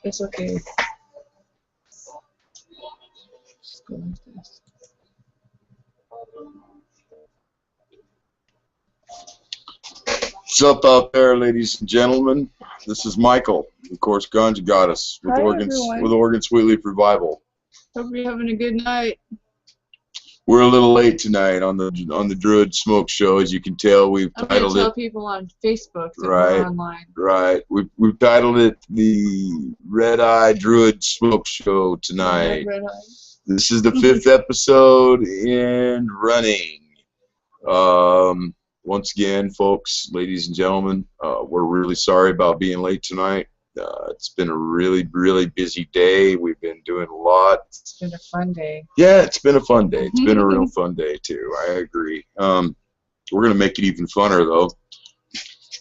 It's okay. Just go like this. What's up out there, ladies and gentlemen? This is Michael, of course, Ganja Goddess with Hi, Oregon Sweet Leaf Revival. Hope you're having a good night. We're a little late tonight on the Druid Smoke Show, as you can tell. We've I'm titled gonna tell it people on Facebook that right, we're online. Right. We've titled it the Red Eye Druid Smoke Show tonight. Red Eye. This is the 5th episode in running. Once again, folks, ladies and gentlemen, we're really sorry about being late tonight. It's been a really, really busy day. We've been doing a lot. It's been a fun day. Yeah, it's been a fun day. It's been a real fun day, too. I agree. We're going to make it even funner, though.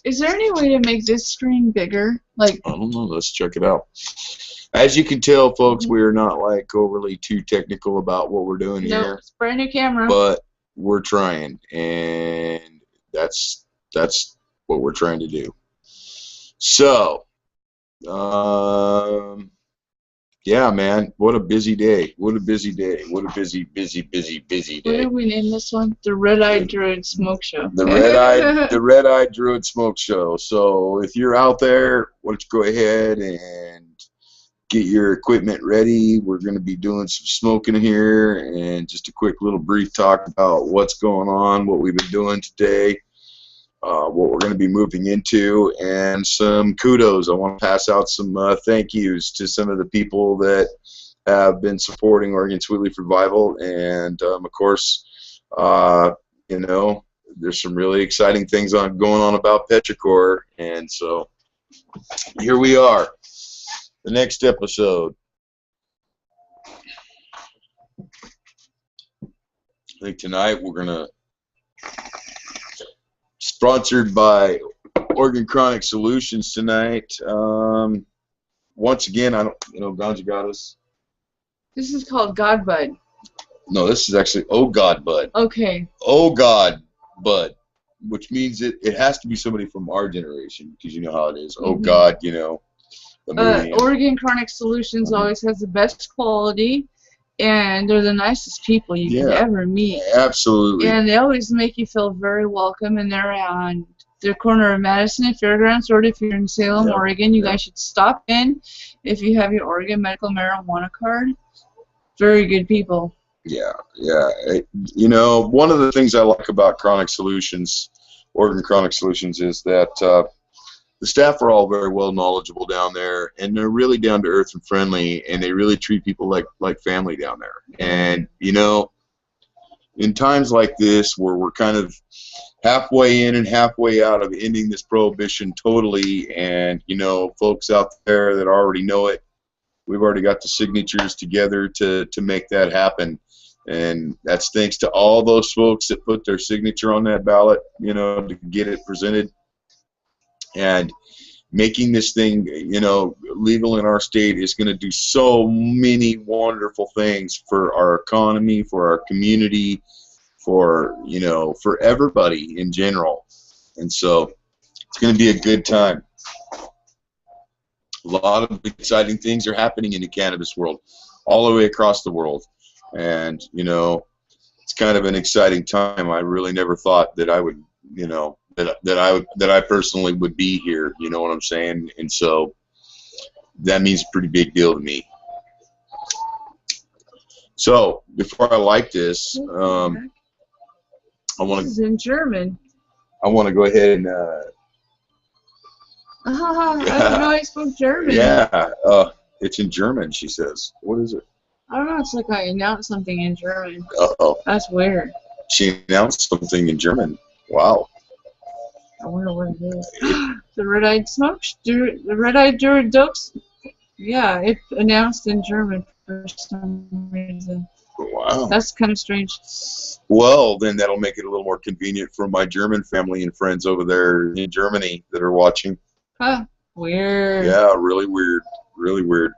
Is there any way to make this screen bigger? Like, I don't know. Let's check it out. As you can tell, folks, we are not, like, overly too technical about what we're doing here. No, it's a brand new camera. But we're trying, and that's what we're trying to do. So, yeah, man, what a busy day. What a busy day. What a busy day. What did we name this one? The Red Eye Druid Smoke Show. The Red Eye Druid Smoke Show. So if you're out there, why don't you go ahead and get your equipment ready. We're going to be doing some smoking here and just a quick little brief talk about what's going on, what we've been doing today, what we're going to be moving into, and some kudos. I want to pass out some thank yous to some of the people that have been supporting Oregon Sweet Leaf Revival, and of course, you know, there's some really exciting things going on about Petrichor, and so here we are. The next episode. I think tonight we're gonna sponsored by Oregon Chronic Solutions tonight. Once again, I don't, you know, Ganja Goddess. This is called God Bud. No, this is actually Oh God Bud. Okay. Oh God Bud, which means it has to be somebody from our generation, because you know how it is. Oh God, you know. Oregon Chronic Solutions always has the best quality, and they're the nicest people you could ever meet. Absolutely. And they always make you feel very welcome, and they're on the corner of Madison and Fairgrounds Road. If you're in Salem, Oregon, you guys should stop in if you have your Oregon medical marijuana card. Very good people. Yeah. You know, one of the things I like about Chronic Solutions, Oregon Chronic Solutions, is that the staff are all very well knowledgeable down there, and they're really down to earth and friendly, and they really treat people like family down there. And you know, in times like this where we're kind of halfway in and halfway out of ending this prohibition totally, and you know, folks out there that already know it, we've already got the signatures together to make that happen. And that's thanks to all those folks that put their signature on that ballot, you know, to get it presented. And making this thing, you know, legal in our state is going to do so many wonderful things for our economy, for our community, for, you know, for everybody in general. And so it's going to be a good time. A lot of exciting things are happening in the cannabis world, all the way across the world. And, you know, it's kind of an exciting time. I really never thought that I would, you know, that I personally would be here, you know what I'm saying? And so that means a pretty big deal to me. So before I like this, I want to. This is in German. I want to go ahead and. I didn't know I spoke German. Yeah, it's in German. She says, "What is it?" I don't know. It's like I announced something in German. Uh-oh. That's weird. She announced something in German. Wow. I wonder what it is. The Red-Eyed Smoke, the Red-Eyed Druid Dokes. Yeah, it announced in German for some reason. Wow. That's kind of strange. Well, then that'll make it a little more convenient for my German family and friends over there in Germany that are watching. Huh. Weird. Yeah, really weird. Really weird.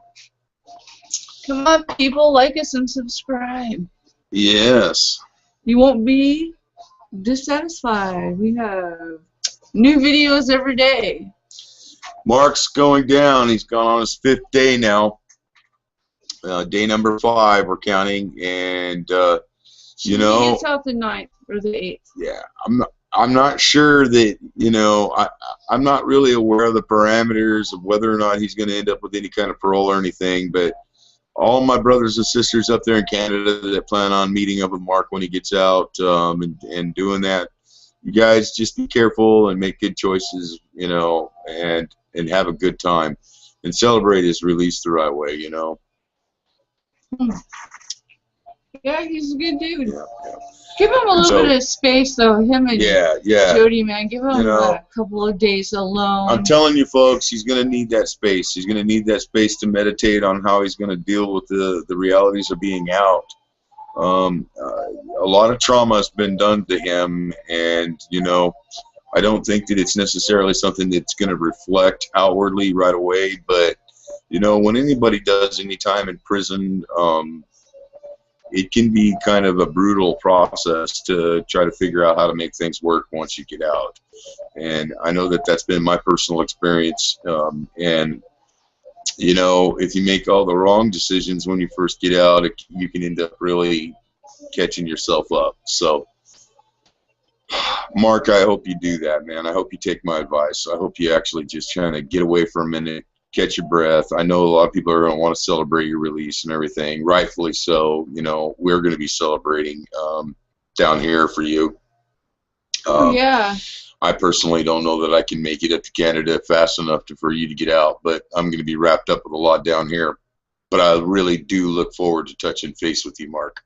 Come on, people, like us and subscribe. Yes. You won't be dissatisfied. We have new videos every day. Mark's going down. He's gone on his 5th day now. Day number 5, we're counting, and you know, he gets out the 9th or the 8th. Yeah, I'm not sure that, you know, I'm not really aware of the parameters of whether or not he's going to end up with any kind of parole or anything, but all my brothers and sisters up there in Canada that plan on meeting up with Mark when he gets out, and doing that, you guys just be careful and make good choices, you know, and have a good time and celebrate his release the right way, you know. Yeah, he's a good dude. Yeah. Give him a little bit of space, though. Him and Jody, man, give him a couple of days alone. I'm telling you, folks, he's going to need that space. He's going to need that space to meditate on how he's going to deal with the realities of being out. A lot of trauma has been done to him, and, you know, I don't think that it's necessarily something that's going to reflect outwardly right away, but, you know, when anybody does any time in prison, it can be kind of a brutal process to try to figure out how to make things work once you get out. And I know that that's been my personal experience. And, you know, if you make all the wrong decisions when you first get out, you can end up really catching yourself up. So, Mark, I hope you do that, man. I hope you take my advice. I hope you actually just kind of get away for a minute, catch your breath. I know a lot of people are going to want to celebrate your release and everything, rightfully so. You know, we're going to be celebrating down here for you. Yeah. I personally don't know that I can make it up to Canada fast enough for you to get out, but I'm going to be wrapped up with a lot down here. But I really do look forward to touching base with you, Mark.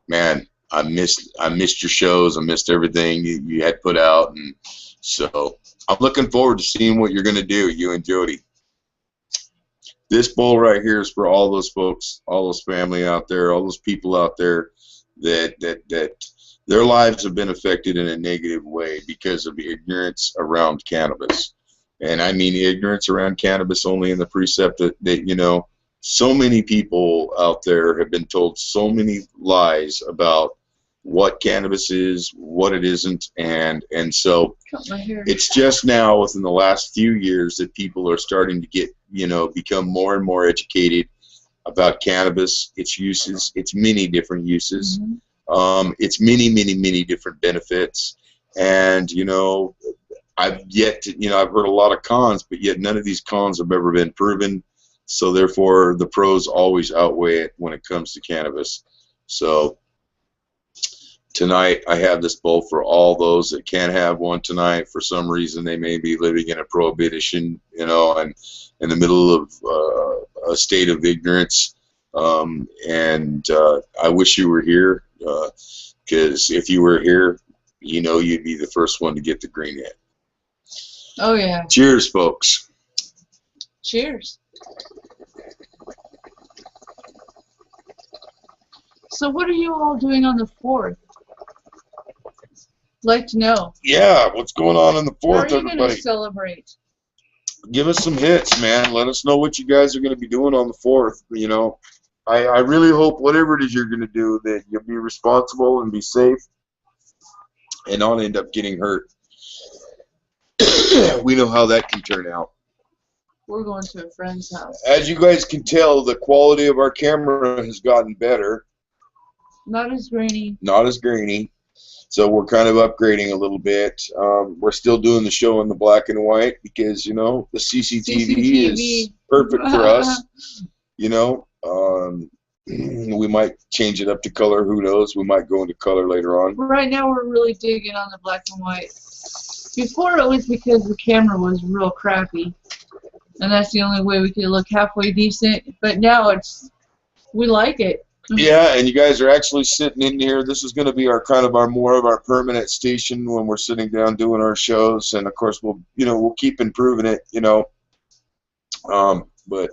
Man, I missed your shows. I missed everything you had put out, and so I'm looking forward to seeing what you're going to do, you and Jody. This bowl right here is for all those folks, all those family out there, all those people out there that their lives have been affected in a negative way because of ignorance around cannabis. And I mean ignorance around cannabis only in the precept that you know, so many people out there have been told so many lies about what cannabis is, what it isn't, and so it's just now within the last few years that people are starting to get, you know, become more and more educated about cannabis, its uses, its many different uses, its many different benefits, and, you know, I've heard a lot of cons, but yet none of these cons have ever been proven, so therefore the pros always outweigh it when it comes to cannabis. So tonight I have this bowl for all those that can't have one tonight. For some reason they may be living in a prohibition, you know, and in the middle of a state of ignorance. And I wish you were here, because if you were here, you know, you'd be the first one to get the green hit. Oh, yeah. Cheers, folks. Cheers. So what are you all doing on the 4th? Like to know. Yeah, what's going on the 4th, How are you everybody? going to celebrate? Give us some hits, man. Let us know what you guys are going to be doing on the 4th. You know, I really hope whatever it is you're going to do, that you'll be responsible and be safe and not end up getting hurt. We know how that can turn out. We're going to a friend's house. As you guys can tell, the quality of our camera has gotten better. Not as grainy. Not as grainy. So we're kind of upgrading a little bit. We're still doing the show in the black and white because, you know, the CCTV is perfect for us. You know, we might change it up to color. Who knows? We might go into color later on. Right now we're really digging on the black and white. Before it was because the camera was real crappy, and that's the only way we could look halfway decent. But now we like it. Yeah, and you guys are actually sitting in here. This is going to be our more of our permanent station when we're sitting down doing our shows, and of course we'll keep improving it, you know. But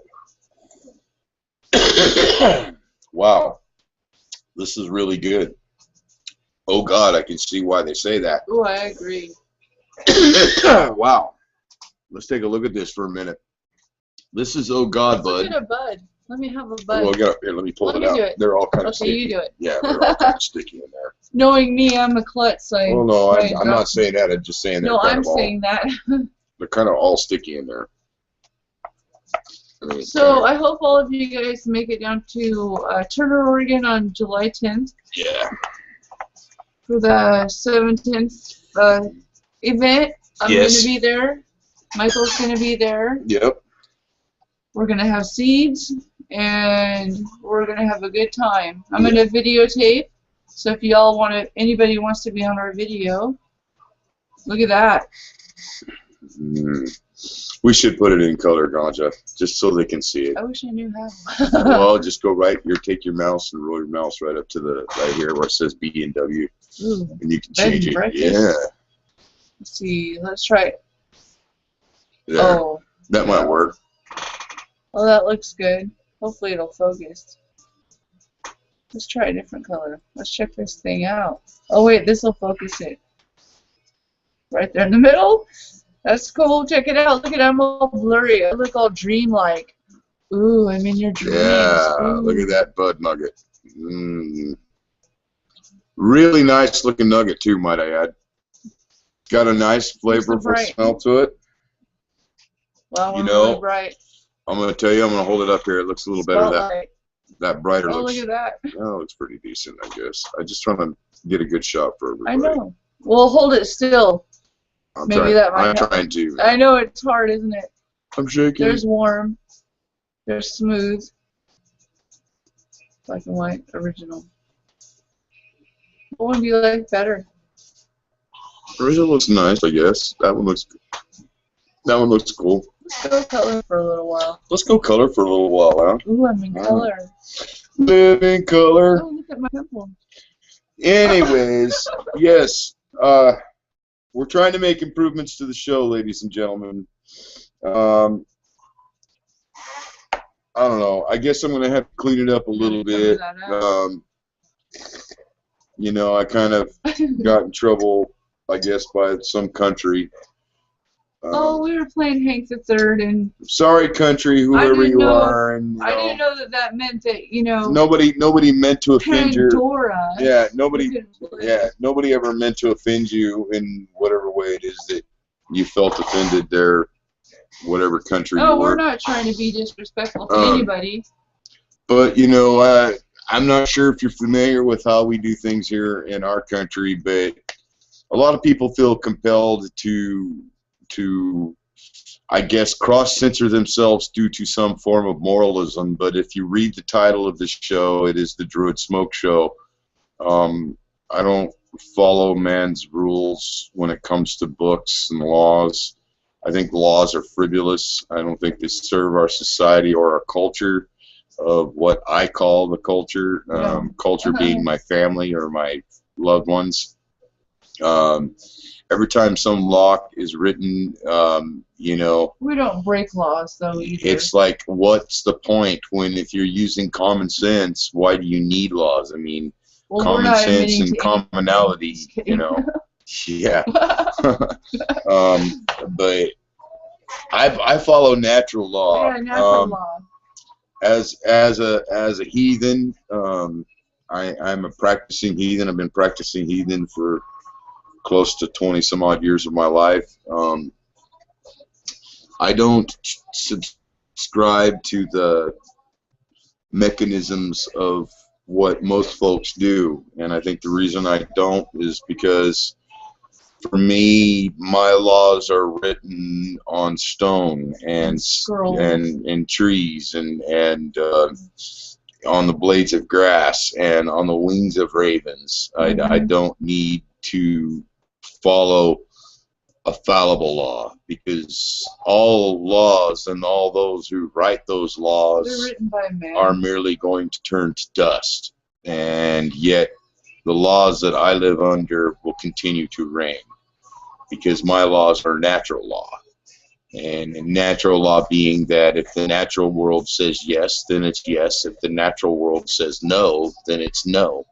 wow, this is really good. Oh God, I can see why they say that. Oh, I agree. Wow. Let's take a look at this for a minute. This is oh God, bud. Look at a bud. Let me have a bud. Well, here, let me pull it out. They're all kind of sticky. Okay, you do it. Yeah, they're all kind of sticky in there. Knowing me, I'm a klutz. Well, no, I'm not saying that. I'm just saying that. No, I'm saying that. they're kind of all sticky in there. I mean, So I hope all of you guys make it down to Turner, Oregon on July 10th. Yeah. For the 17th event. I'm going to be there. Michael's going to be there. Yep. We're going to have seeds, and we're going to have a good time. I'm going to videotape, so if y'all want to, anybody wants to be on our video, look at that. We should put it in color, Ganja, just so they can see it. I wish I knew how. Well, just go take your mouse and roll your mouse right up to the right here where it says B and W, and you can change it. Yeah. Let's see. Let's try it. There. Oh. That might work. Oh, that looks good. Hopefully it'll focus. Let's try a different color. Let's check this thing out. Oh wait, this will focus it. Right there in the middle. That's cool. Check it out. Look at it. I'm all blurry. I look all dreamlike. Ooh, I'm in your dreams. Yeah. Ooh. Look at that bud nugget. Really nice looking nugget too, might I add. Got a nice flavorful smell to it. Wow, you know, really bright. I'm going to tell you, I'm going to hold it up here. It looks a little better. That brighter looks. Oh, look at that. Oh, it looks pretty decent, I guess. I'm just trying to get a good shot for everybody. I know. Well, hold it still. Maybe that might help. I'm trying to. I know it's hard, isn't it? I'm shaking. There's warm. There's smooth. Black and white, original. What one do you like better? Original looks nice, I guess. That one looks cool. Let's go color for a little while. Let's go color for a little while, huh? Ooh, I'm in color. Live in color. Oh, look at my pimple. Anyways, yes. We're trying to make improvements to the show, ladies and gentlemen. I don't know. I guess I'm going to have to clean it up a little bit. You know, I kind of got in trouble, I guess, by some country. Oh, we were playing Hank the Third, and sorry, country, whoever you are, and I didn't know that meant that nobody meant to offend you. Pandora. Yeah, nobody ever meant to offend you in whatever way it is that you felt offended there, whatever country you were. Oh, we're not trying to be disrespectful to anybody. But you know, I'm not sure if you're familiar with how we do things here in our country, but a lot of people feel compelled to I guess, cross-censor themselves due to some form of moralism. But if you read the title of this show, it is the Druid Smoke Show. I don't follow man's rules when it comes to books and laws. I think laws are frivolous. I don't think they serve our society or our culture of what I call the culture, culture being my family or my loved ones. Every time some law is written, you know, we don't break laws though either. It's like, what's the point when if you're using common sense, why do you need laws? I mean, common sense and commonality, you know. Yeah. But I follow natural law. Yeah, natural law. As a heathen, I'm a practicing heathen. I've been practicing heathen for close to 20 some odd years of my life. I don't subscribe to the mechanisms of what most folks do, and I think the reason I don't is because for me, my laws are written on stone and trees and on the blades of grass and on the wings of ravens. I don't need to follow a fallible law, because all laws and all those who write those laws are merely going to turn to dust, and yet the laws that I live under will continue to reign, because my laws are natural law. And natural law being that if the natural world says yes, then it's yes. If the natural world says no, then it's no.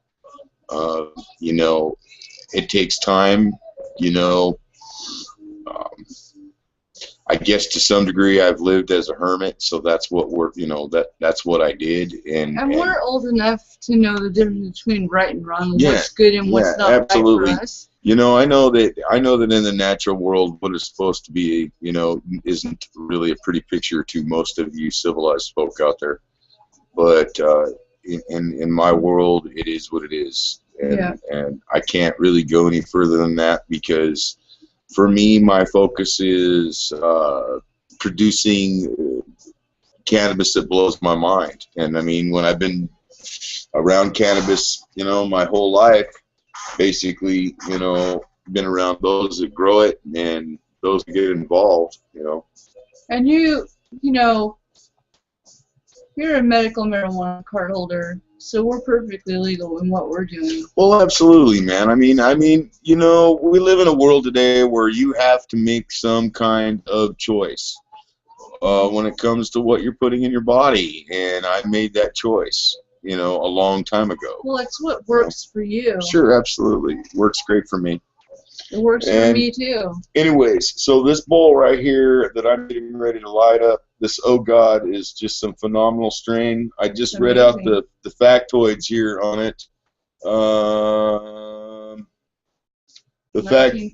You know, it takes time, you know. I guess to some degree I've lived as a hermit, so that's what that's what I did. And we're old enough to know the difference between right and wrong, what's good and what's not right for us. I know that in the natural world, what is supposed to be, isn't really a pretty picture to most of you civilized folk out there. But in my world, it is what it is, Yeah. and I can't really go any further than that, because for me, my focus is producing cannabis that blows my mind. And I mean, when I've been around cannabis, my whole life, basically, been around those that grow it and those that get involved. And you know, you're a medical marijuana card holder, so we're perfectly legal in what we're doing. Well, absolutely, man. I mean, we live in a world today where you have to make some kind of choice when it comes to what you're putting in your body, and I made that choice, a long time ago. Well, it's what works for you. Sure, absolutely. Works great for me. It works for me too. Anyways, so this bowl right here that I'm getting ready to light up, this Oh God, is just some phenomenal strain. I just read out the factoids here on it. The 19%.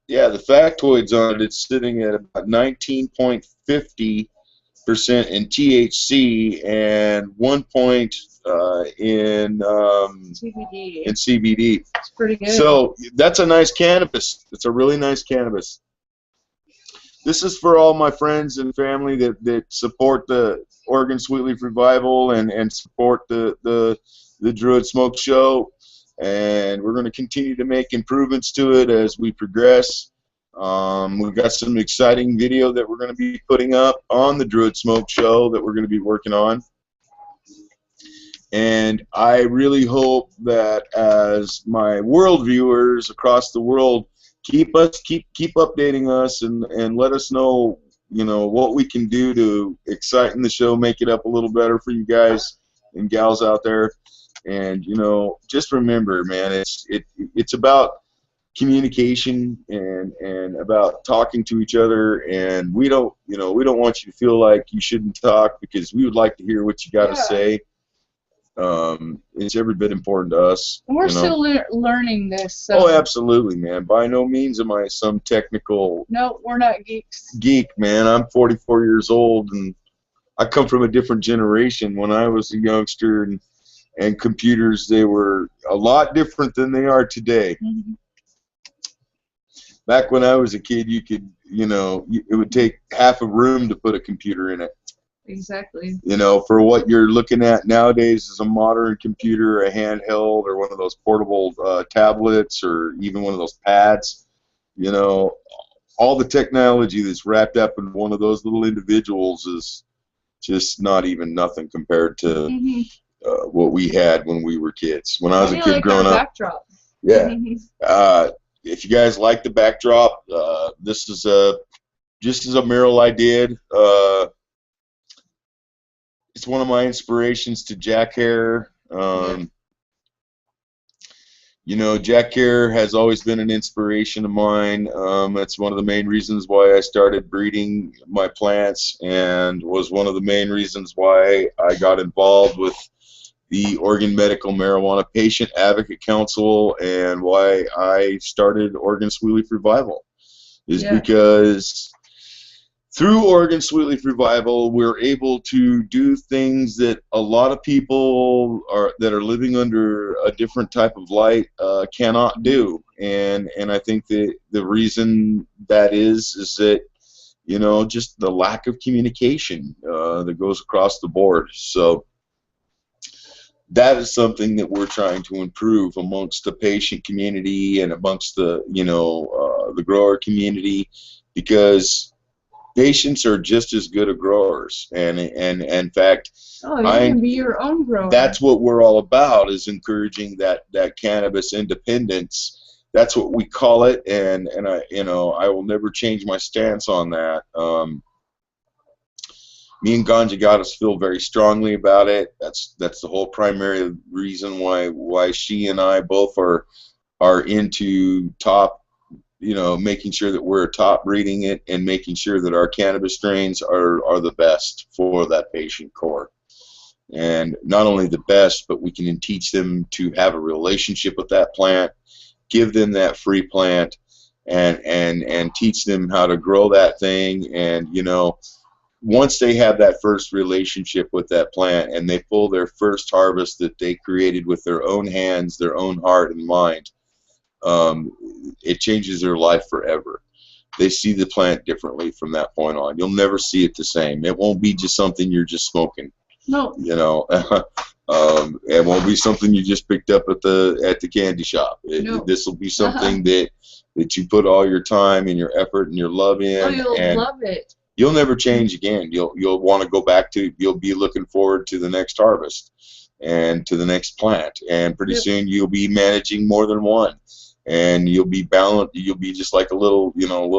the factoids on it, it's sitting at about 19.50% in THC and 1 in CBD. in CBD. It's pretty good. So that's a nice cannabis. It's a really nice cannabis. This is for all my friends and family that support the Oregon Sweetleaf Revival and support the Druid Smoke Show. And we're going to continue to make improvements to it as we progress. We've got some exciting video that we're going to be putting up on the Druid Smoke Show that we're going to be working on. And I really hope that as my world viewers across the world keep updating us and let us know, what we can do to excite the show, make it up a little better for you guys and gals out there. And just remember, man, it's about communication and about talking to each other. And we don't want you to feel like you shouldn't talk, because we would like to hear what you got to say. It's every bit important to us. And we're still learning this. So. Oh, absolutely, man. By no means am I some technical. No, we're not geeks. Geek, man. I'm 44 years old, and I come from a different generation. When I was a youngster, and computers, they were a lot different than they are today. Mm-hmm. Back when I was a kid, you could, it would take half a room to put a computer in it. Exactly. For what you're looking at nowadays is a modern computer, a handheld, or one of those portable tablets, or even one of those pads. All the technology that's wrapped up in one of those little individuals is just not even nothing compared to what we had when we were kids. When I was a kid growing up. Backdrop. Yeah. If you guys like the backdrop, this is just as a mural I did. It's one of my inspirations to Jack Hare. Jack Hare has always been an inspiration of mine. That's one of the main reasons why I started breeding my plants, and was one of the main reasons why I got involved with the Oregon Medical Marijuana Patient Advocate Council, and why I started Oregon Sweetleaf Revival is because through Oregon Sweetleaf Revival, we're able to do things that a lot of people that are living under a different type of light cannot do. And I think that the reason that is that, just the lack of communication that goes across the board. So that is something that we're trying to improve amongst the patient community and amongst the, the grower community, because patients are just as good as growers, and in fact, you can be your own grower. That's what we're all about, is encouraging that cannabis independence. That's what we call it, and I will never change my stance on that. Me and Ganja Goddess feel very strongly about it. That's the whole primary reason why she and I both are into top. Making sure that we're top breeding it and making sure that our cannabis strains are the best for that patient core. And not only the best, but we can teach them to have a relationship with that plant give them that free plant and teach them how to grow that thing. And you know, once they have that first relationship with that plant and they pull their first harvest that they created with their own hands, their own heart and mind, it changes their life forever. They see the plant differently from that point on. You'll never see it the same. It won't be just something you're just smoking. No. You know, it won't be something you just picked up at the candy shop. No. This will be something that you put all your time and your effort and your love in. Oh, you'll and love it. You'll never change again. You'll want to go back to. You'll be looking forward to the next harvest and to the next plant. And pretty soon you'll be managing more than one. And you'll be balanced. You'll be just like a little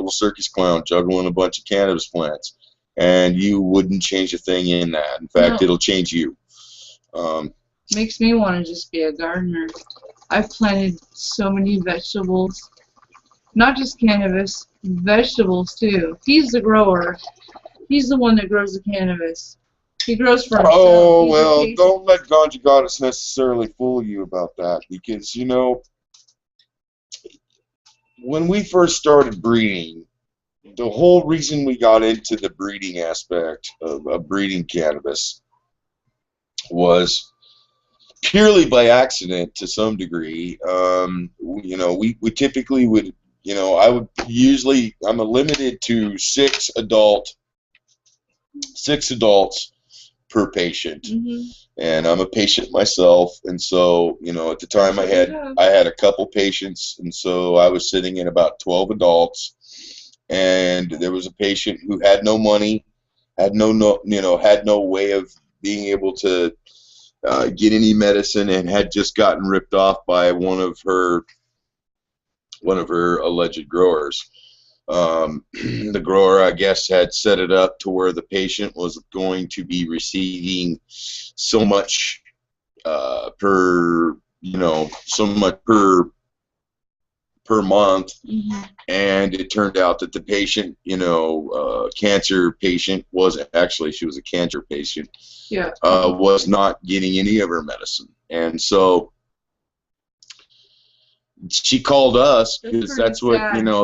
circus clown juggling a bunch of cannabis plants, and you wouldn't change a thing in that. In fact, it'll change you. Makes me want to just be a gardener. I've planted so many vegetables, not just cannabis, vegetables too. He's the grower. He's the one that grows the cannabis. He grows for himself. Oh, well, don't let Ganja Goddess necessarily fool you about that, because you know, when we first started breeding, the whole reason we got into the breeding aspect of breeding cannabis was purely by accident to some degree. You know, we typically would, you know, I'm limited to six adults per patient. And I'm a patient myself, and so, you know, at the time I had a couple patients, and so I was sitting in about 12 adults, and there was a patient who had no money, had no way of being able to get any medicine, and had just gotten ripped off by one of her alleged growers. The grower, I guess, had set it up to where the patient was going to be receiving so much per month, and it turned out that the patient, cancer patient, wasn't actually, she was a cancer patient, was not getting any of her medicine, and so she called us, because that's what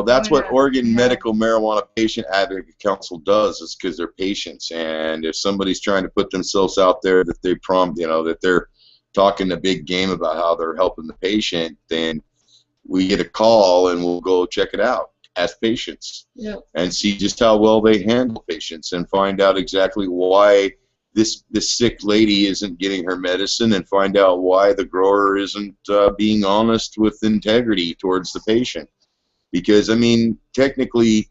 that's what Oregon Medical Marijuana Patient Advocate Council does, is because they're patients, and if somebody's trying to put themselves out there that they that they're talking a big game about how they're helping the patient, then we get a call and we'll go check it out as patients and see just how well they handle patients, and find out exactly why this sick lady isn't getting her medicine, and find out why the grower isn't being honest with integrity towards the patient. Because, I mean, technically,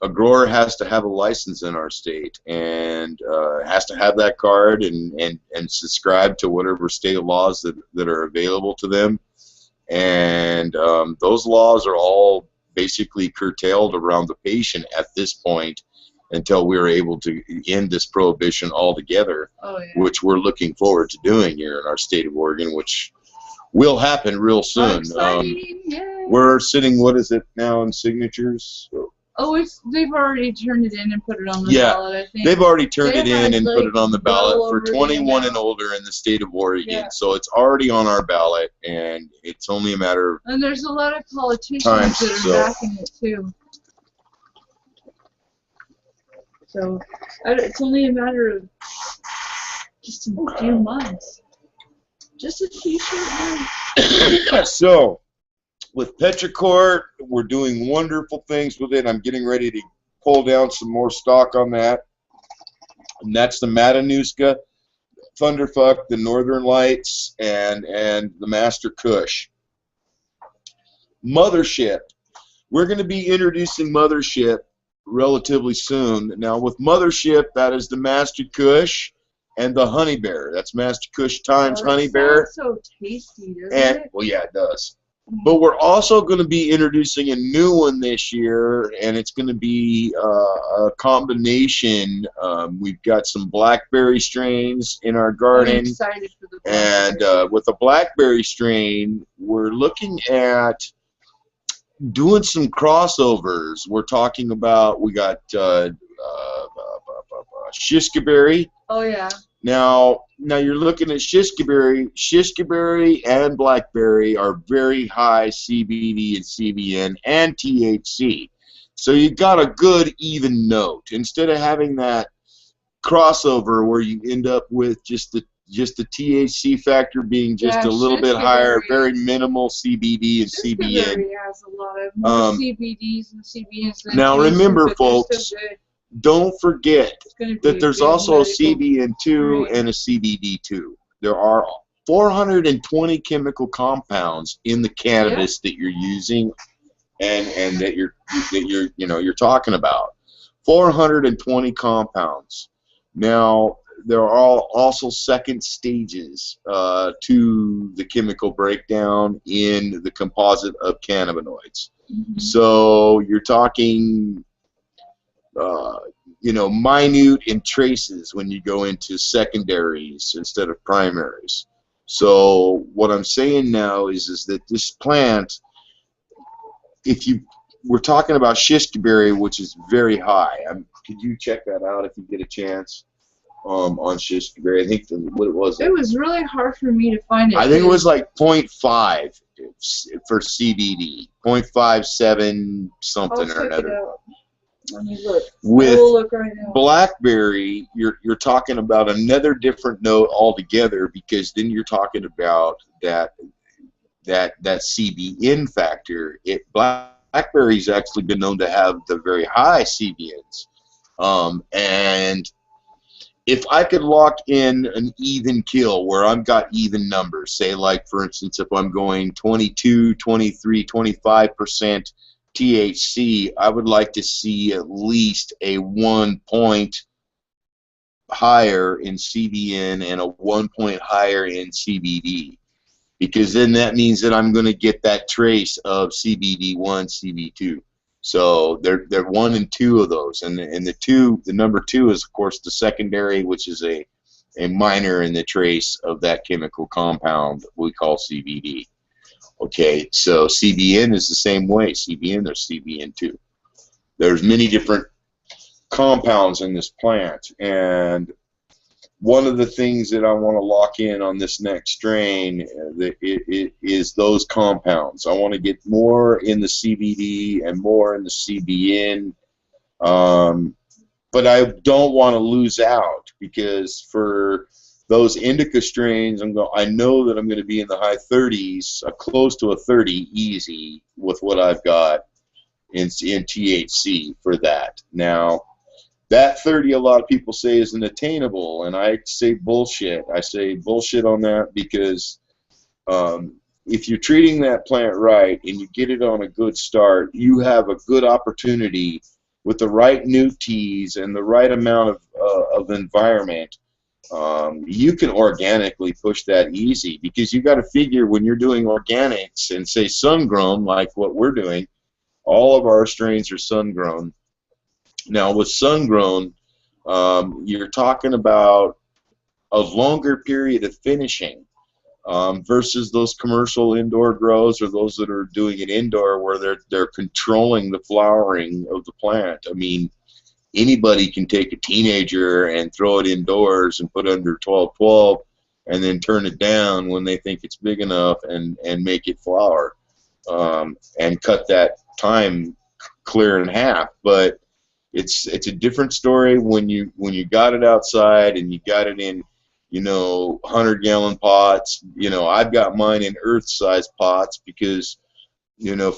a grower has to have a license in our state, and has to have that card and subscribe to whatever state laws that are available to them. And those laws are all basically curtailed around the patient at this point, until we're able to end this prohibition altogether, which we're looking forward to doing here in our state of Oregon, which will happen real soon. We're sitting, what is it now, in signatures? Oh, they've already turned it in and put it on the ballot, I think. They've already turned it in and put it on the ballot for 21 and older in the state of Oregon. So it's already on our ballot, and it's only a matter of And there's a lot of politicians that are backing it, too. So it's only a matter of just a few months. Just a few short months. So, with Petrichor, we're doing wonderful things with it. I'm getting ready to pull down some more stock on that. And that's the Matanuska, Thunderfuck, the Northern Lights, and the Master Kush. Mothership. We're going to be introducing Mothership relatively soon. Now, with Mothership, that is the Master Kush and the Honey Bear. That's Master Kush times Honey Bear. So tasty, doesn't it? Well, yeah, it does. But we're also going to be introducing a new one this year, and it's going to be a combination. We've got some blackberry strains in our garden. I'm excited for the blackberry. And with the blackberry strain, we're looking at doing some crossovers. We're talking about, we got Shiskaberry. Oh, yeah. Now you're looking at shishkaberry. Shishkaberry and blackberry are very high CBD and CBN and THC. So you got a good even note. Instead of having that crossover where you end up with just the THC factor being just a little bit higher, very minimal CBD and CBN. Has a lot of more CBDs and CBNs than now THC, remember, but folks, don't forget that there's also a CBN2 and a CBD2. There are 420 chemical compounds in the cannabis that you're using and that you're talking about. 420 compounds. Now there are also second stages to the chemical breakdown in the composite of cannabinoids. So you're talking minute in traces when you go into secondaries instead of primaries. So what I'm saying now is that this plant, we're talking about shishkaberry, which is very high. Could you check that out if you get a chance on shishkaberry? I think what it was. It was really hard for me to find it. I think it was like 0.5 for CBD, 0.57 something or another. Let me look. With look right now. blackberry, you're talking about another different note altogether, because then you're talking about that CBN factor. Blackberry's actually been known to have the very high CBNs, and if I could lock in an even kill where I've got even numbers, say like for instance if I'm going 22, 23, 25% THC, I would like to see at least a 1 point higher in CBN and a 1 point higher in CBD, because then that means that I'm going to get that trace of CBD1, CB2. So they're 1 and 2 of those, and the number 2 is of course the secondary, which is a minor in the trace of that chemical compound that we call CBD. Okay, so CBN is the same way. CBN or CBN2. There's many different compounds in this plant, and one of the things that I want to lock in on this next strain is those compounds. I want to get more in the CBD and more in the CBN, but I don't want to lose out, because for those indica strains, I know that I'm going to be in the high 30s, close to a 30 easy with what I've got in THC for that. Now, that 30, a lot of people say isn't attainable, and I say bullshit. I say bullshit on that, because if you're treating that plant right and you get it on a good start, you have a good opportunity with the right new teas and the right amount of environment. You can organically push that easy, because you got to figure when you're doing organics and say sun-grown like what we're doing, all of our strains are sun-grown. Now with sun-grown, you're talking about a longer period of finishing versus those commercial indoor grows, or those that are doing it indoor where they're controlling the flowering of the plant. I mean, anybody can take a teenager and throw it indoors and put it under 12-12 and then turn it down when they think it's big enough and make it flower, and cut that time clear in half. But it's a different story when you got it outside and you got it in 100-gallon pots. I've got mine in earth-sized pots, because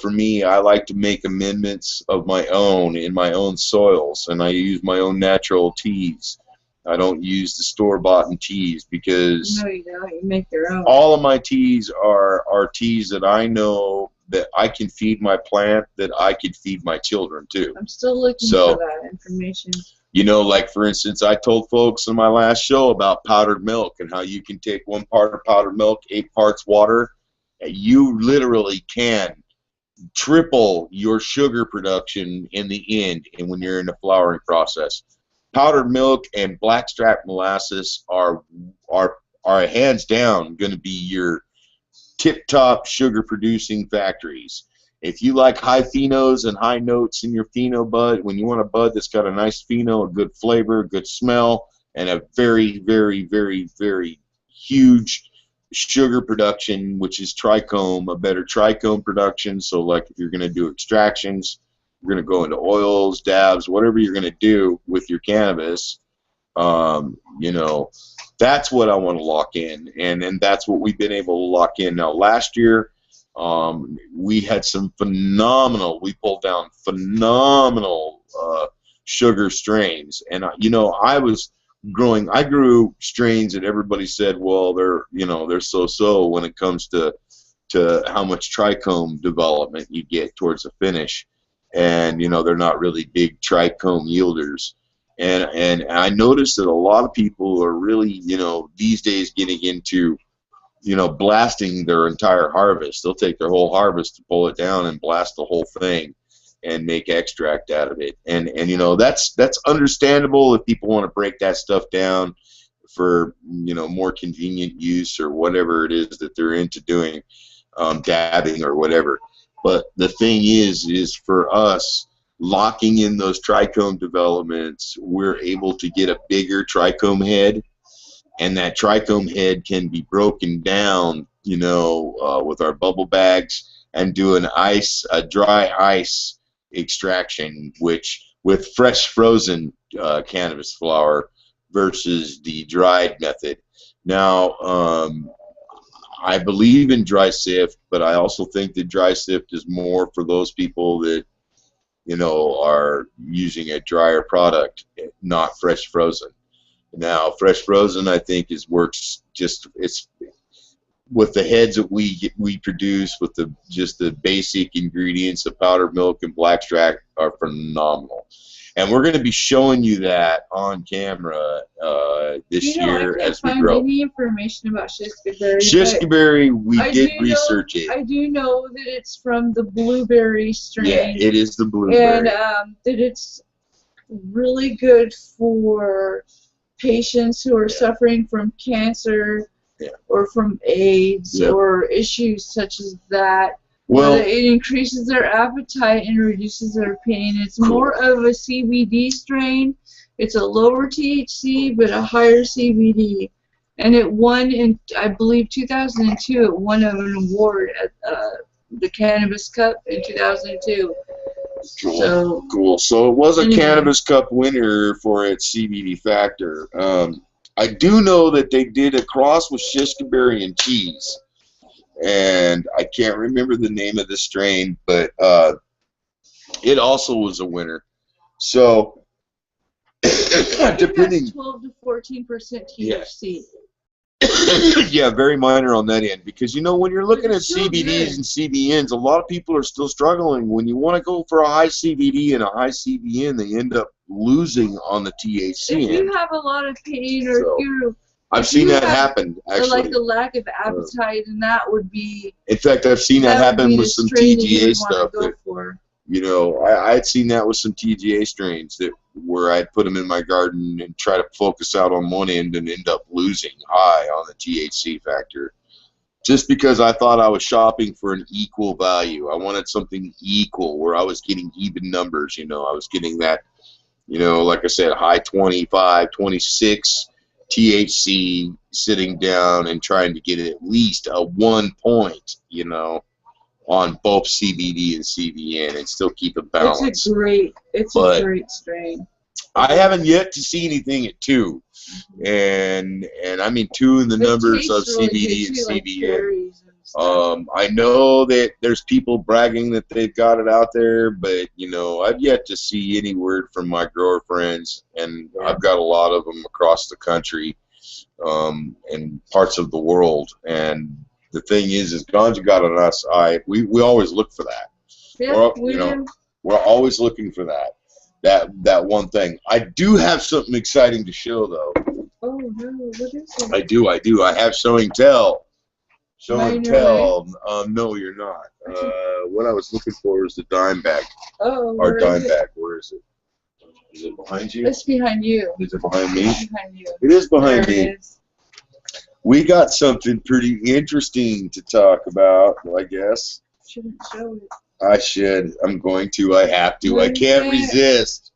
for me, I like to make amendments of my own in my own soils, and I use my own natural teas. I don't use the store-bought teas, because no, you don't. You make your own. All of my teas are teas that I know that I can feed my plant, that I could feed my children too. I'm still looking for that information. Like for instance, I told folks in my last show about powdered milk and how you can take 1 part of powdered milk, 8 parts water, and you literally can triple your sugar production in the end, and when you're in the flowering process. Powdered milk and blackstrap molasses are hands down going to be your tip-top sugar-producing factories. If you like high phenos and high notes in your pheno bud, when you want a bud that's got a nice pheno, a good flavor, good smell, and a very, very, very, very huge sugar production, which is trichome, a better trichome production. So like if you're going to do extractions, you're going to go into oils, dabs, whatever you're going to do with your cannabis, you know, that's what I want to lock in, and that's what we've been able to lock in. Now last year, we had some phenomenal, we pulled down phenomenal sugar strains, and you know, I grew strains that everybody said, well, they're, you know, they're so when it comes to how much trichome development you get towards the finish, and you know, they're not really big trichome yielders. And I noticed that a lot of people are really, you know, these days getting into, you know, blasting their entire harvest. They'll take their whole harvest to pull it down and blast the whole thing and make extract out of it. And you know, that's understandable if people want to break that stuff down for, you know, more convenient use or whatever it is that they're into doing, dabbing or whatever. But the thing is for us, locking in those trichome developments, we're able to get a bigger trichome head, and that trichome head can be broken down, you know, with our bubble bags, and do a dry ice extraction, which with fresh frozen cannabis flower versus the dried method. Now, I believe in dry sift, but I also think that dry sift is more for those people that, you know, are using a drier product, not fresh frozen. Now, fresh frozen, I think, works just, it's with the heads that we produce with just the basic ingredients of powdered milk and blackstrap are phenomenal. And we're going to be showing you that on camera this year as we grow. I can't find any information about Shiskaberry. Shiskaberry, we did research it. I do know that it's from the blueberry strain. Yeah, it is the blueberry. And that it's really good for patients who are suffering from cancer, or from AIDS, or issues such as that. Well, it increases their appetite and reduces their pain. It's more of a CBD strain. It's a lower THC but a higher CBD, and it won in, I believe, 2002. It won an award at the Cannabis Cup in 2002. Cool. So it was a Cannabis Cup winner for its CBD factor. I do know that they did a cross with Shiskaberry and cheese, and I can't remember the name of the strain, but it also was a winner. So depending, 12 to 14% THC. Yeah, very minor on that end, because you know, when you're looking at CBDs and CBNs, a lot of people are still struggling. When you want to go for a high CBD and a high CBN, they end up losing on the THC end. If you have a lot of pain, or I've seen that happen, actually. Or like a lack of appetite, and that would be. In fact, I've seen that happen with some TGA stuff. You know, I'd seen that with some TGA strains where I'd put them in my garden and try to focus out on one end and end up losing high on the THC factor, just because I thought I was shopping for an equal value. I wanted something equal where I was getting even numbers. You know, I was getting that, you know, like I said, high 25, 26 THC sitting down and trying to get at least a 1 point, you know, on both CBD and CBN, and still keep a balance. It's a great strain. I haven't yet to see anything at 2, and I mean 2 in the numbers of CBD and CBN. I know that there's people bragging that they've got it out there, but you know, I've yet to see any word from my grower friends, and I've got a lot of them across the country, and parts of the world. And the thing is ganja got on us. We always look for that. Yeah, we're always looking for that one thing. I do have something exciting to show, though. Oh no, what is it? I do. I have show and tell. Show and tell. No, you're not. What I was looking for is the dime bag. Oh, our dime bag. Where is it? Is it behind you? It's behind you. Is it behind me? It's behind you. It is behind me. It is. We got something pretty interesting to talk about, I guess. Shouldn't show it. I should. I'm going to. I have to. I can't resist.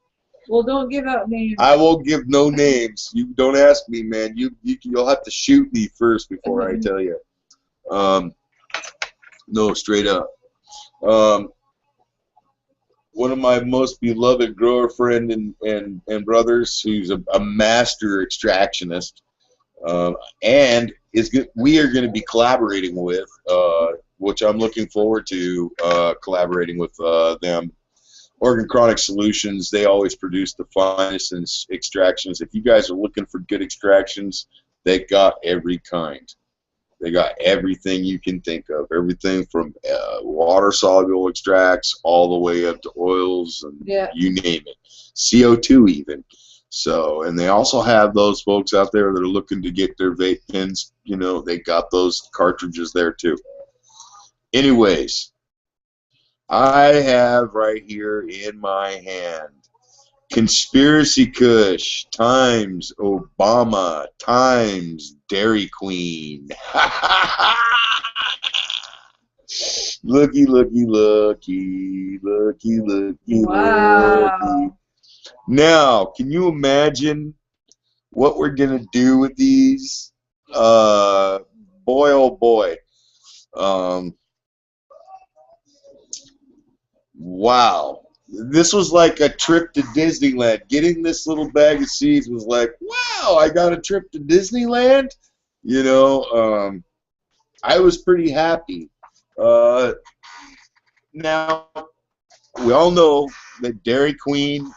Well, don't give out names. I won't give no names. You don't ask me, man. You'll have to shoot me first before I tell you. No, straight up. One of my most beloved grower friend and brothers, who's a master extractionist, and we are going to be collaborating with, which I'm looking forward to collaborating with them. Oregon Chronic Solutions, they always produce the finest in extractions. If you guys are looking for good extractions, they got every kind. They got everything you can think of. Everything from water-soluble extracts all the way up to oils and you name it. CO2 even. So, and they also have those folks out there that are looking to get their vape pens. You know, they got those cartridges there too. Anyways, I have right here in my hand Conspiracy Kush times Obama times Dairy Queen. Looky, looky, looky, looky, looky, looky. Now, can you imagine what we're going to do with these? Boy, oh boy. Wow. This was like a trip to Disneyland. Getting this little bag of seeds was like, wow, I got a trip to Disneyland. You know, I was pretty happy. Now, we all know that Dairy Queen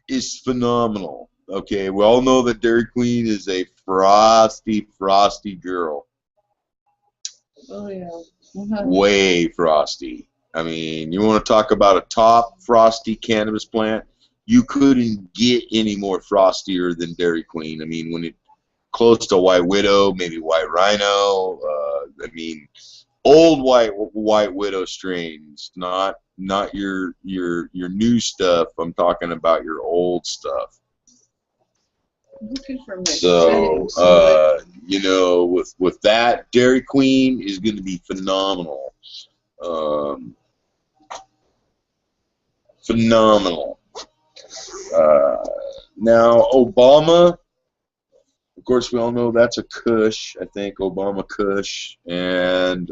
is phenomenal. Okay, we all know that Dairy Queen is a frosty, frosty girl. Oh, yeah. Way frosty. I mean, you want to talk about a top frosty cannabis plant? You couldn't get any more frostier than Dairy Queen. I mean, when it close to White Widow, maybe White Rhino. I mean, old White Widow strains, not your new stuff. I'm talking about your old stuff. So, you know, with that, Dairy Queen is going to be phenomenal. Phenomenal. Now, Obama, of course, we all know that's a Kush. I think Obama Kush. And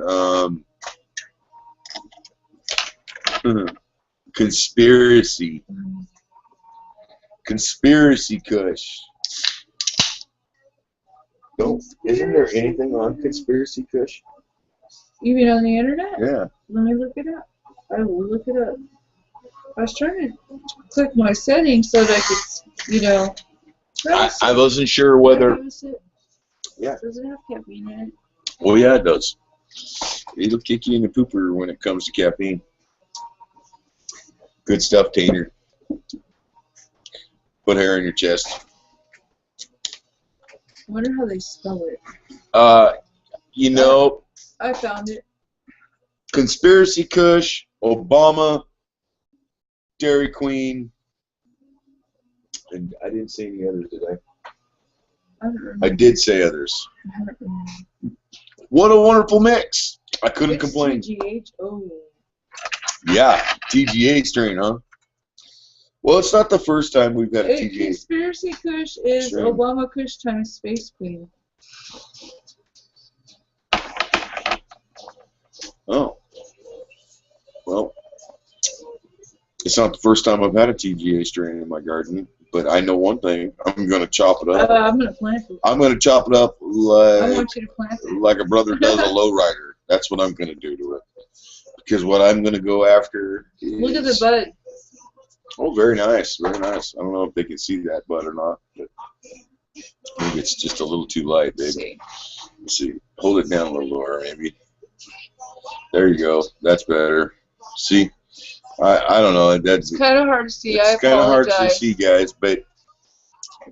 Conspiracy Kush. Isn't there anything on Conspiracy Kush? You mean on the internet? Yeah. Let me look it up. I will look it up. I was trying to click my settings so that I could, you know. I wasn't sure whether. Yeah. Does it have caffeine in it? Well, yeah, it does. It'll kick you in the pooper when it comes to caffeine. Good stuff, Tainer. Put hair in your chest. I wonder how they spell it. You know. I found it. Conspiracy Kush, Obama, Dairy Queen, and I didn't say any others, did I? I don't remember. I did say others. I don't remember. What a wonderful mix. I couldn't complain. TGH? Oh. Yeah, TGA strain, huh? Well, it's not the first time we've had a TGA. Conspiracy Kush is strain. Obama Kush times Space Queen. Oh. Well, it's not the first time I've had a TGA strain in my garden, but I know one thing. I'm going to chop it up. I'm going to plant it. I'm going to chop it up like, I want you to plant it. Like a brother does a lowrider. That's what I'm going to do to it. Because what I'm going to go after is... Look at the bud. Oh, very nice. Very nice. I don't know if they can see that bud or not, but maybe it's just a little too light, baby. Let's see. Hold it down a little lower, maybe. There you go. That's better. See? I don't know. That's kind of hard to see. It's kind of hard to see, guys, but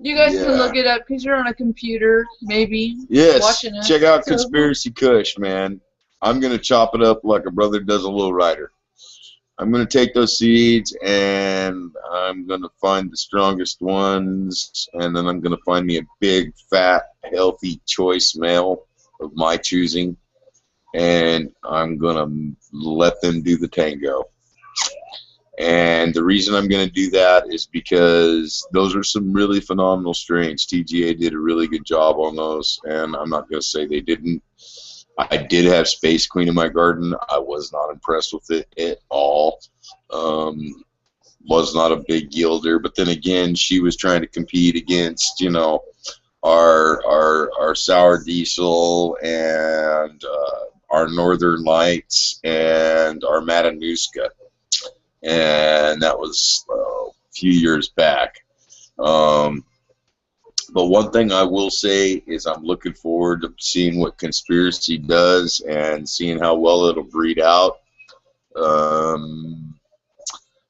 you guys can look it up because you're on a computer, maybe. Yes. Watching it. Check out Conspiracy Kush, man. I'm gonna chop it up like a brother does a lowrider. I'm gonna take those seeds and I'm gonna find the strongest ones, and then I'm gonna find me a big, fat, healthy choice male of my choosing, and I'm gonna let them do the tango. And the reason I'm going to do that is because those are some really phenomenal strains. TGA did a really good job on those, and I'm not going to say they didn't. I did have Space Queen in my garden. I was not impressed with it at all. Was not a big yielder, but then again, she was trying to compete against, you know, our Sour Diesel and our Northern Lights and our Matanuska, and that was a few years back. But one thing I will say is I'm looking forward to seeing what Conspiracy does and seeing how well it'll breed out.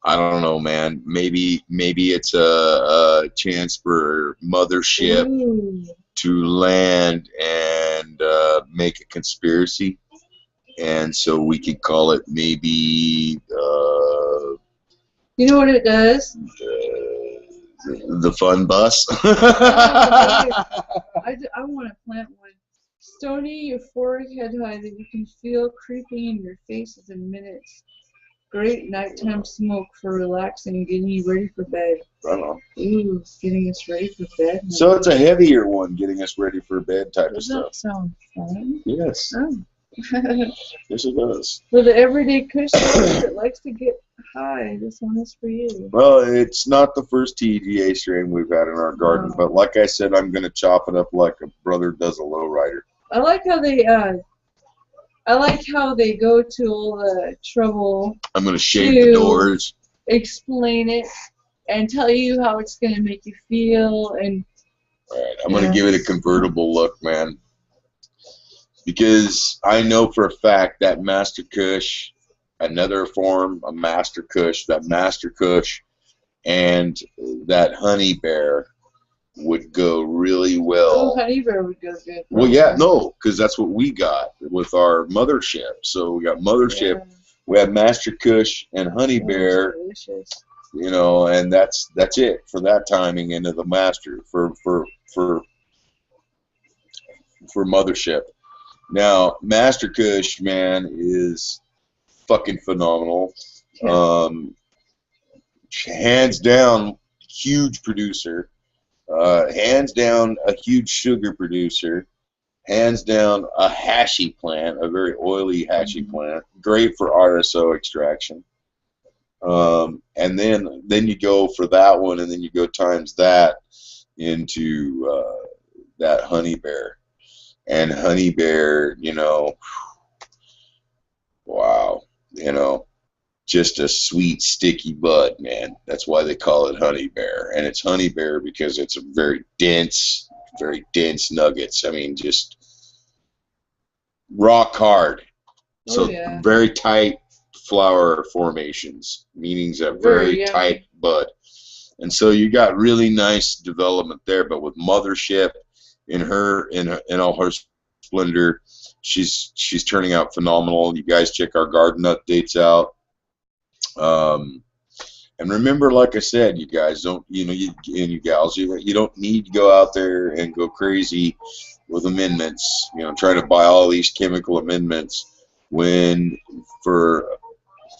I don't know, man. Maybe it's a chance for Mothership to land and make a Conspiracy, and so we could call it maybe. You know what it does? The fun bus. I want to plant one. Stony, euphoric head high that you can feel creeping in your face within minutes. Great nighttime smoke for relaxing and getting you ready for bed. I don't know. Ooh, getting us ready for bed. So it's a heavier one, getting us ready for bed type of stuff. Does that sound fun? Yes. Oh. Yes, it does. For the everyday Kush that likes to get high, this one is for you. Well, it's not the first TGA strain we've had in our garden, but like I said, I'm going to chop it up like a brother does a lowrider. I like how they go to all the trouble. I'm going to shave the doors, explain it, and tell you how it's going to make you feel. And all right, I'm going to give it a convertible look, man, because I know for a fact that Master Kush, another form of Master Kush, that Master Kush and that Honey Bear would go really well. Oh, Honey Bear would go good. Well, yeah, no, because that's what we got with our Mothership. So we got Mothership, Yeah. we had Master Kush and Honey Bear, you know, and that's it for that timing into the Master for Mothership. Now, Master Kush, man, is fucking phenomenal. Yeah. Hands down, huge producer. Hands down, a huge sugar producer. Hands down, a hashy plant, a very oily hashy plant. Great for RSO extraction. And then you go for that one, and then you go times that into that Honey Bear. And Honey Bear, you know, wow, you know, just a sweet, sticky bud, man. That's why they call it Honey Bear. And it's Honey Bear because it's a very dense nuggets. I mean, just rock hard. So yeah. Very tight flower formations, meaning a very tight bud. And so you got really nice development there. But with Mothership, in all her splendor, she's turning out phenomenal. You guys check our garden updates out. And remember, like I said, you guys don't, you gals, you don't need to go out there and go crazy with amendments, trying to buy all these chemical amendments when for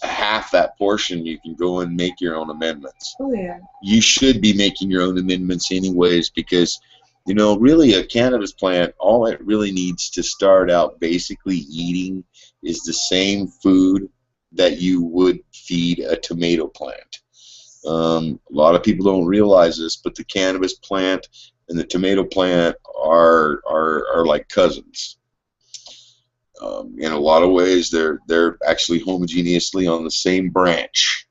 half that portion you can go and make your own amendments. Oh, yeah. You should be making your own amendments anyways, because really a cannabis plant, all it really needs to start out basically eating is the same food that you would feed a tomato plant. A lot of people don't realize this, but the cannabis plant and the tomato plant are like cousins. In a lot of ways, they're actually homogeneously on the same branch.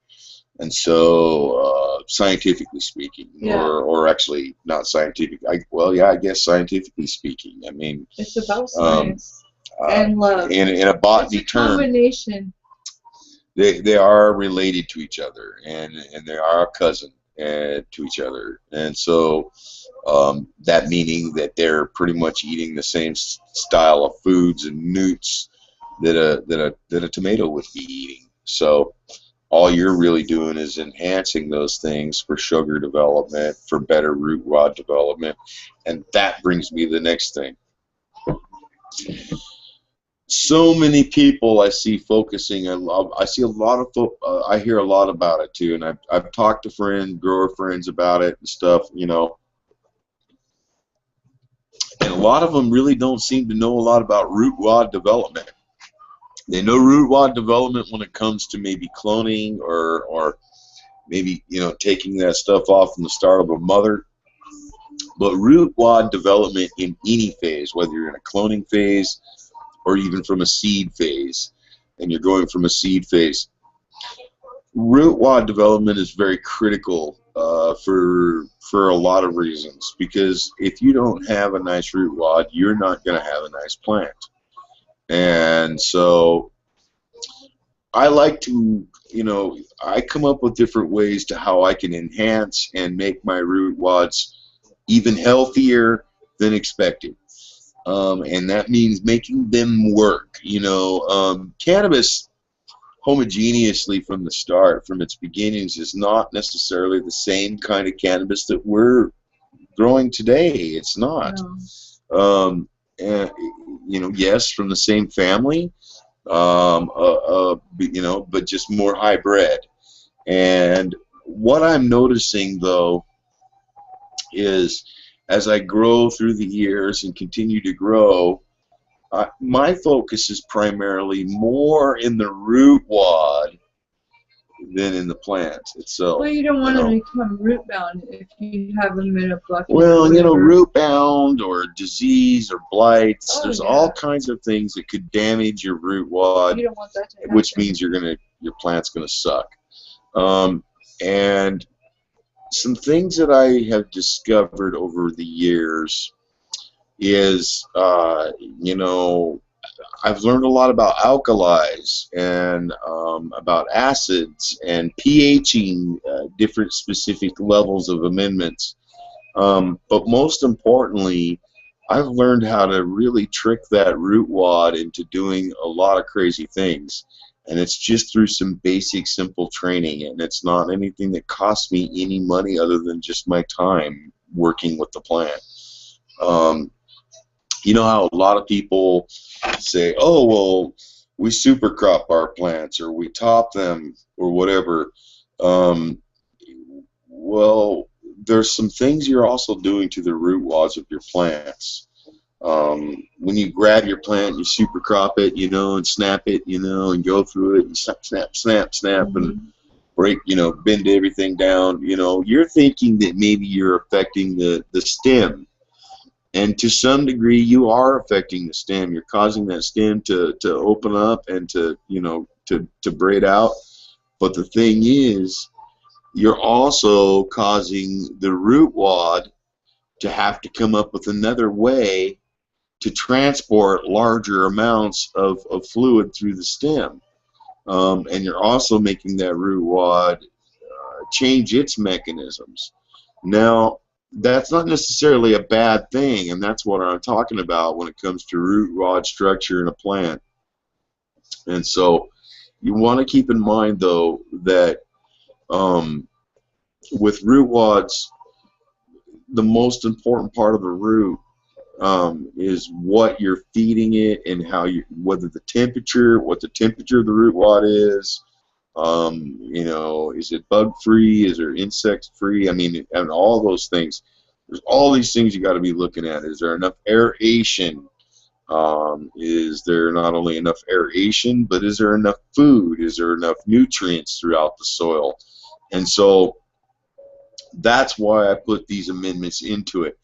And so, scientifically speaking, or actually not scientific, I guess scientifically speaking, I mean, it's about science and love. In a botany term, combination. They are related to each other, and they are a cousin to each other, and so that meaning that they're pretty much eating the same style of foods and newts that a tomato would be eating. So all you're really doing is enhancing those things for sugar development, for better root rod development, and that brings me to the next thing. so many people I see focusing on. I see a lot of I hear a lot about it too, and I've talked to friends, grower friends about it and stuff, you know. And a lot of them really don't seem to know a lot about root rod development. They know root rod development when it comes to maybe cloning or maybe, you know, taking that stuff off from the start of a mother. But root rod development in any phase, whether you're in a cloning phase or even from a seed phase, and you're going from a seed phase, root rod development is very critical for a lot of reasons. Because if you don't have a nice root rod, you're not going to have a nice plant. And so I like to, you know, I come up with different ways to how I can enhance and make my root rods even healthier than expected. And that means making them work. You know, cannabis homogeneously from the start, from its beginnings, is not necessarily the same kind of cannabis that we're growing today. It's not. No. And, you know, yes, from the same family, you know, but just more hybrid. And what I'm noticing, though, is as I grow through the years and continue to grow, my focus is primarily more in the root wad than in the plant itself. Well, you don't want to become root bound if you have them in a bucket. Well, you know, root bound or disease or blights. Oh, there's yeah. all kinds of things that could damage your root wad, You don't want that to happen. which means your plant's gonna suck. And some things that I have discovered over the years is, you know, I've learned a lot about alkalis and about acids and pHing different specific levels of amendments. But most importantly, I've learned how to really trick that root wad into doing a lot of crazy things. And it's just through some basic, simple training. And it's not anything that costs me any money other than just my time working with the plant. You know how a lot of people say, oh, well, we super crop our plants or we top them or whatever. Well, there's some things you're also doing to the root wads of your plants. When you grab your plant, you super crop it, you know, and snap it, you know, and go through it and snap, snap, snap, snap, and break, you know, bend everything down. You know, you're thinking that maybe you're affecting the stem. And to some degree, you are affecting the stem. You're causing that stem to open up and to, you know, to braid out. But the thing is, you're also causing the root wad to have to come up with another way to transport larger amounts of fluid through the stem. And you're also making that root wad change its mechanisms. Now, that's not necessarily a bad thing, and that's what I'm talking about when it comes to root rod structure in a plant. And so you want to keep in mind, though, that with root wads, the most important part of the root is what you're feeding it and how what the temperature of the root wad is. You know, is it bug free? Is there insect free? I mean, and all those things. There's all these things you got to be looking at. Is there enough aeration? Is there not only enough aeration, but is there enough food? Is there enough nutrients throughout the soil? And so that's why I put these amendments into it.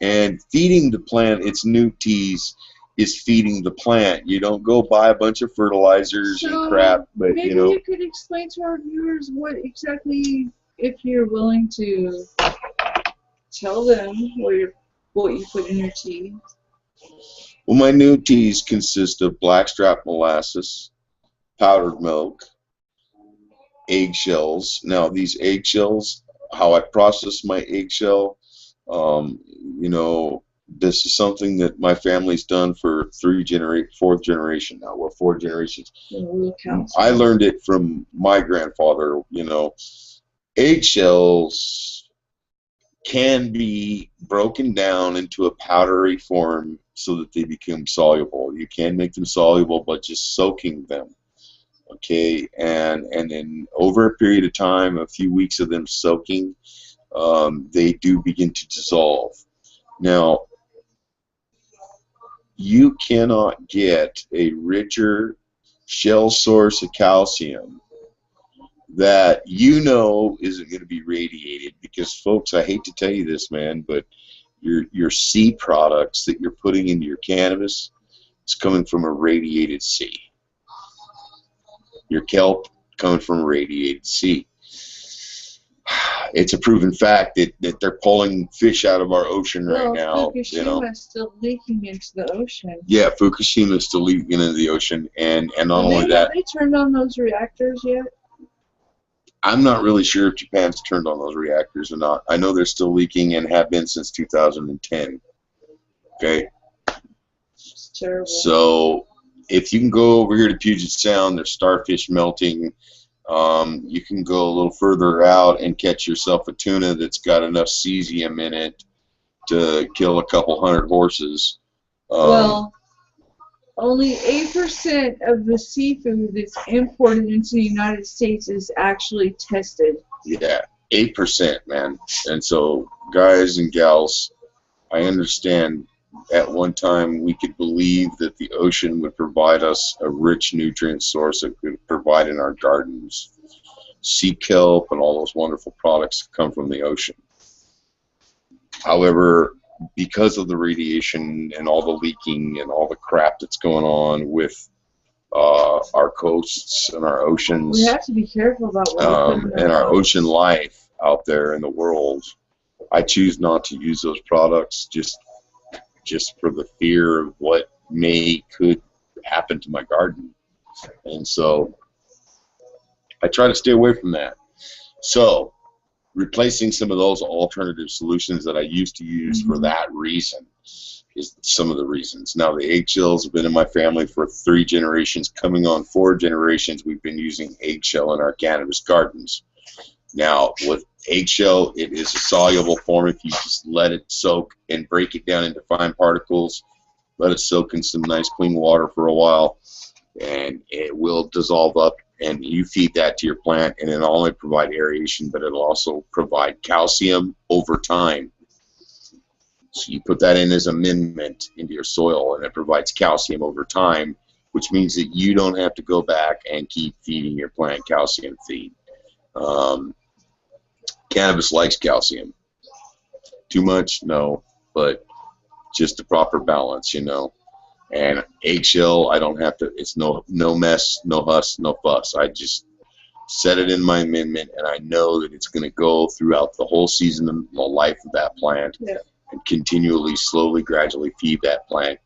And feeding the plant its nutrients is feeding the plant. You don't go buy a bunch of fertilizers and crap, but maybe you know. You could explain to our viewers what exactly, if you're willing to tell them what you put in your tea. Well, my new teas consist of blackstrap molasses, powdered milk, eggshells. Now, these eggshells, how I process my eggshell, you know, this is something that my family's done for fourth generation now. We're 4 generations. I learned it from my grandfather. You know, eggshells can be broken down into a powdery form so that they become soluble. You can make them soluble by just soaking them. Okay, and then over a period of time, a few weeks of them soaking, they do begin to dissolve. Now, you cannot get a richer shell source of calcium that you know isn't going to be radiated, because, folks, I hate to tell you this, man, but your seed products that you're putting into your cannabis is coming from a radiated seed. Your kelp coming from a radiated seed. It's a proven fact that they're pulling fish out of our ocean right now. Fukushima is still leaking into the ocean. Yeah, Fukushima is still leaking into the ocean, and not only that. Have they turned on those reactors yet? I'm not really sure if Japan's turned on those reactors or not. I know they're still leaking and have been since 2010. Okay? It's terrible. So, if you can go over here to Puget Sound, there's starfish melting. You can go a little further out and catch yourself a tuna that's got enough cesium in it to kill a couple hundred horses. Well, only 8% of the seafood that's imported into the United States is actually tested. Yeah, 8%, man. And so, guys and gals, I understand at one time we could believe that the ocean would provide us a rich nutrient source that could provide in our gardens. Sea kelp and all those wonderful products that come from the ocean. However, because of the radiation and all the leaking and all the crap that's going on with our coasts and our oceans, we have to be careful about what we put in and our ocean life out there in the world, I choose not to use those products just for the fear of what could happen to my garden. And so I try to stay away from that. So replacing some of those alternative solutions that I used to use for that reason is some of the reasons. Now, the eggshells have been in my family for 3 generations. Coming on 4 generations, we've been using eggshell in our cannabis gardens. Now, with eggshell, it is a soluble form. If you just let it soak and break it down into fine particles, let it soak in some nice clean water for a while, and it will dissolve up, and you feed that to your plant, and it'll not only provide aeration, but it'll also provide calcium over time. So you put that in as amendment into your soil, and it provides calcium over time, which means that you don't have to go back and keep feeding your plant calcium feed. Cannabis likes calcium. Too much? No, but just the proper balance, you know. And eggshell, I don't have to, it's no mess, no huss, no fuss. I just set it in my amendment, and I know that it's going to go throughout the whole season and the life of that plant, and continually, slowly, gradually feed that plant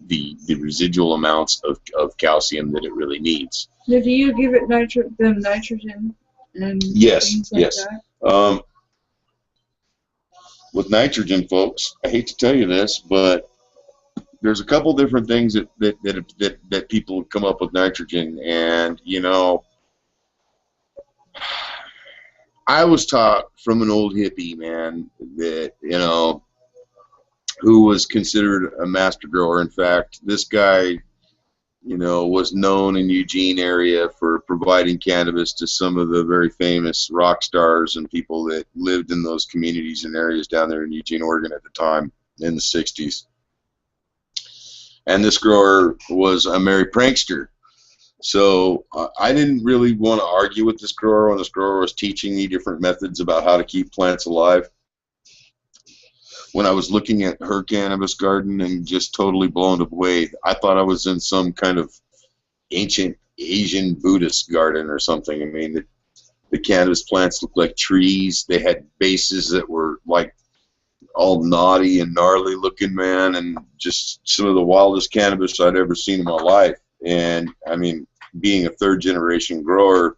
the residual amounts of calcium that it really needs. Now, do you give it nitrogen and things like that? With nitrogen, folks, I hate to tell you this, but there's a couple different things that people come up with nitrogen, and you know, I was taught from an old hippie man that, you know, who was considered a master grower. In fact, this guy, you know, was known in Eugene area for providing cannabis to some of the very famous rock stars and people that lived in those communities and areas down there in Eugene, Oregon at the time in the 60s. And this grower was a merry prankster. So I didn't really want to argue with this grower when this grower was teaching me different methods about how to keep plants alive. When I was looking at her cannabis garden and just totally blown away, I thought I was in some kind of ancient Asian Buddhist garden or something. I mean, the cannabis plants looked like trees. They had bases that were like all knotty and gnarly looking, man, and just some of the wildest cannabis I'd ever seen in my life. And I mean, being a 3rd generation grower,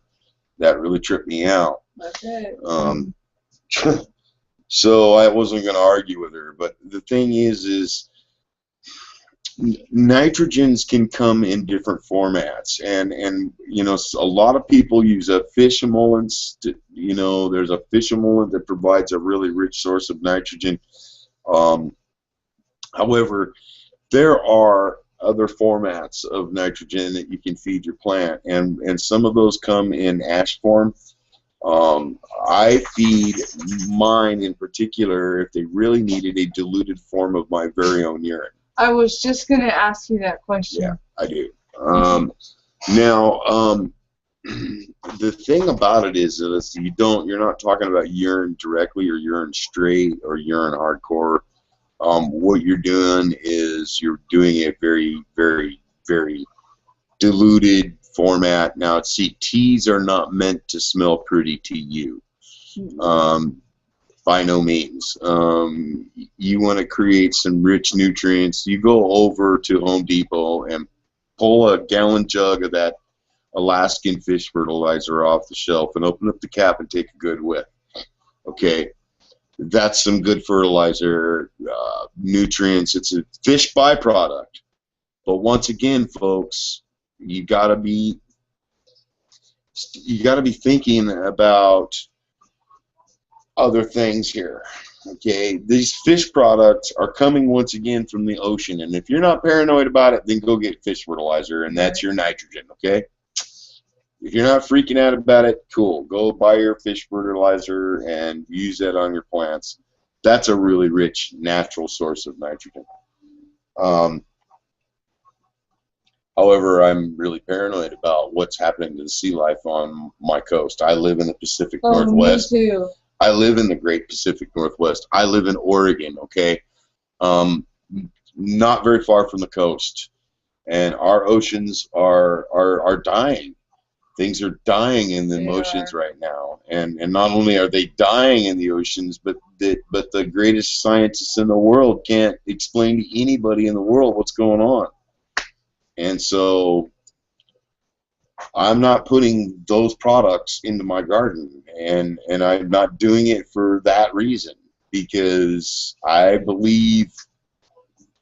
that really tripped me out. Okay. So I wasn't going to argue with her. But the thing is Nitrogens can come in different formats, and you know, a lot of people use a fish emollients. You know, there's a fish emollient that provides a really rich source of nitrogen. Um, However, there are other formats of nitrogen that you can feed your plant, and some of those come in ash form. I feed mine in particular, if they really needed, a diluted form of my very own urine. I was just going to ask you that question. Yeah, I do. Now, the thing about it is that you're not talking about urine directly or urine straight or urine hardcore. What you're doing is you're doing a very, very, very diluted format. Now, see, teas are not meant to smell pretty to you. By no means. You want to create some rich nutrients. You go over to Home Depot and pull a gallon jug of that Alaskan fish fertilizer off the shelf and open up the cap and take a good whiff. Okay, that's some good fertilizer, nutrients. It's a fish byproduct. But once again, folks, you gotta be thinking about other things here. Okay, these fish products are coming once again from the ocean, and if you're not paranoid about it, then go get fish fertilizer, and that's your nitrogen. Okay, if you're not freaking out about it, cool, go buy your fish fertilizer and use that on your plants. That's a really rich natural source of nitrogen. However, I'm really paranoid about what's happening to the sea life on my coast. I live in the Pacific Northwest. Me too. I live in the Great Pacific Northwest. I live in Oregon, okay? Not very far from the coast. And our oceans are dying. Things are dying in the oceans right now. And not only are they dying in the oceans, but the greatest scientists in the world can't explain to anybody in the world what's going on. And so I'm not putting those products into my garden, and I'm not doing it for that reason, because I believe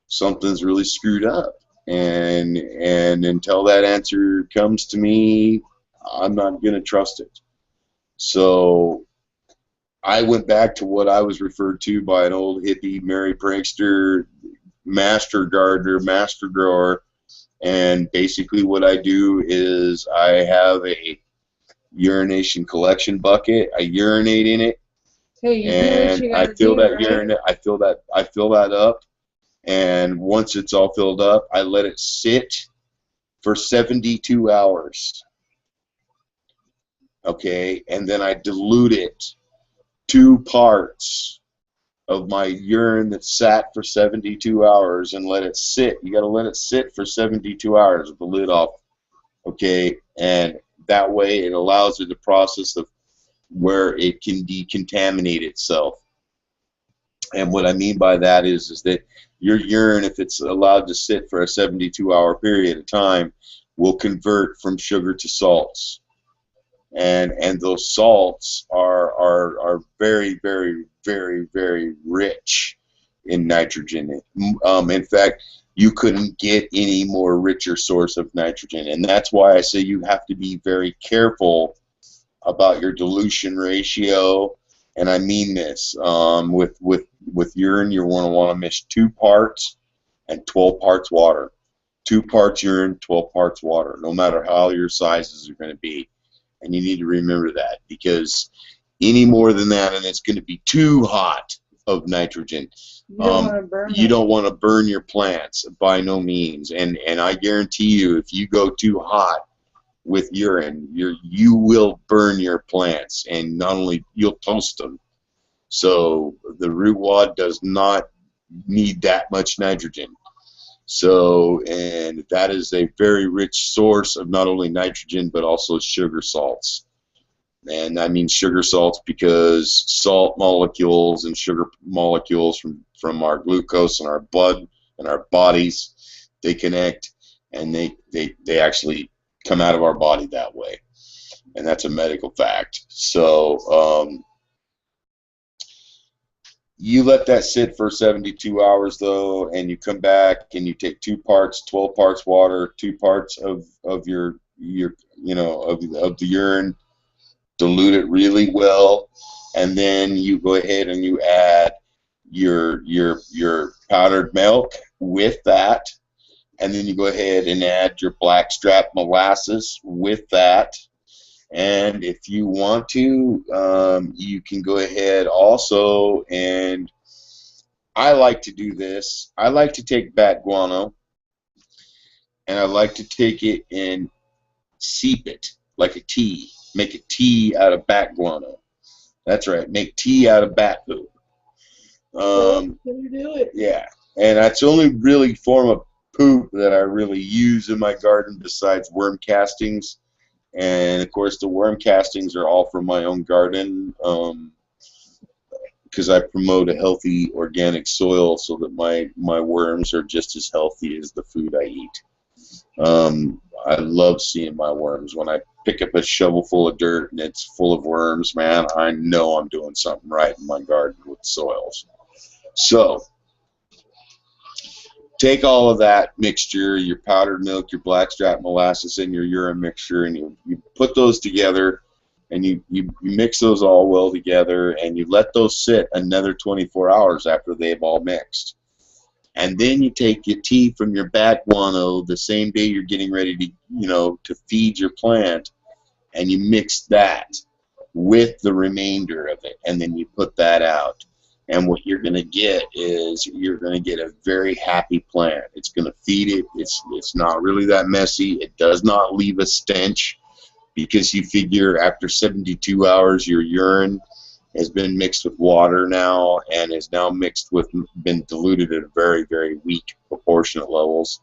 something's really screwed up, and until that answer comes to me, I'm not going to trust it. So I went back to what I was referred to by an old hippie, Mary Prankster, master gardener, master grower. And basically what I do is I have a urination collection bucket. I urinate in it, and I fill that urine. I fill that up, and once it's all filled up, I let it sit for 72 hours. Okay, and then I dilute it 2 parts of my urine that sat for 72 hours and let it sit. You got to let it sit for 72 hours with the lid off, okay? And that way it allows it the process of where it can decontaminate itself. And what I mean by that is that your urine, if it's allowed to sit for a 72-hour period of time, will convert from sugar to salts. And those salts are very, very, very, very rich in nitrogen. In fact, you couldn't get any more richer source of nitrogen, and that's why I say you have to be very careful about your dilution ratio. And I mean this, with urine, you're going to want to mix 2 parts and 12 parts water. 2 parts urine, 12 parts water, no matter how your sizes are going to be. And you need to remember that, because any more than that, and it's going to be too hot of nitrogen. You don't want to burn your plants, by no means. And I guarantee you, if you go too hot with urine, you will burn your plants, and not only you'll toast them. So the root wad does not need that much nitrogen. So, and that is a very rich source of not only nitrogen but also sugar salts. And I mean sugar salts because salt molecules and sugar molecules from our glucose in our blood and our bodies, they connect, and they actually come out of our body that way. And that's a medical fact. So You let that sit for 72 hours though, and you come back and you take 2 parts, 12 parts water, 2 parts of your of the urine, dilute it really well, and then you go ahead and you add your powdered milk with that, and then you go ahead and add your blackstrap molasses with that. And if you want to, you can go ahead also, and I like to do this. I like to take bat guano, and I like to take it and seep it like a tea. Make a tea out of bat guano. That's right. Make tea out of bat poop. Yeah, and that's the only really form of poop that I really use in my garden besides worm castings. And of course, the worm castings are all from my own garden, because I promote a healthy organic soil so that my worms are just as healthy as the food I eat. I love seeing my worms. When I pick up a shovel full of dirt and it's full of worms, man, I know I'm doing something right in my garden with soils. So take all of that mixture, your powdered milk, your blackstrap molasses, and your urine mixture, and you put those together, and you mix those all well together, and you let those sit another 24 hours after they've all mixed. And then you take your tea from your bat guano the same day you're getting ready to feed your plant, and you mix that with the remainder of it, and then you put that out. And what you're going to get is you're going to get a very happy plant. It's going to feed it. It's not really that messy. It does not leave a stench, because you figure after 72 hours your urine has been mixed with water now, and is now been diluted at very, very weak proportionate levels.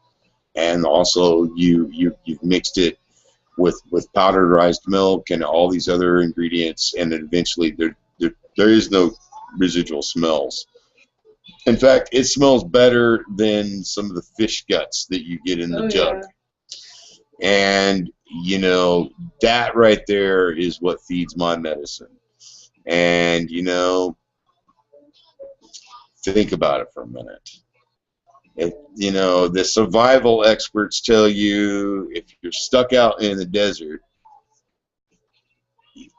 And also you've mixed it with powderized milk and all these other ingredients, and then eventually there is no residual smells. In fact, it smells better than some of the fish guts that you get in the jug. Yeah. And that right there is what feeds my medicine. And think about it for a minute. The survival experts tell you if you're stuck out in the desert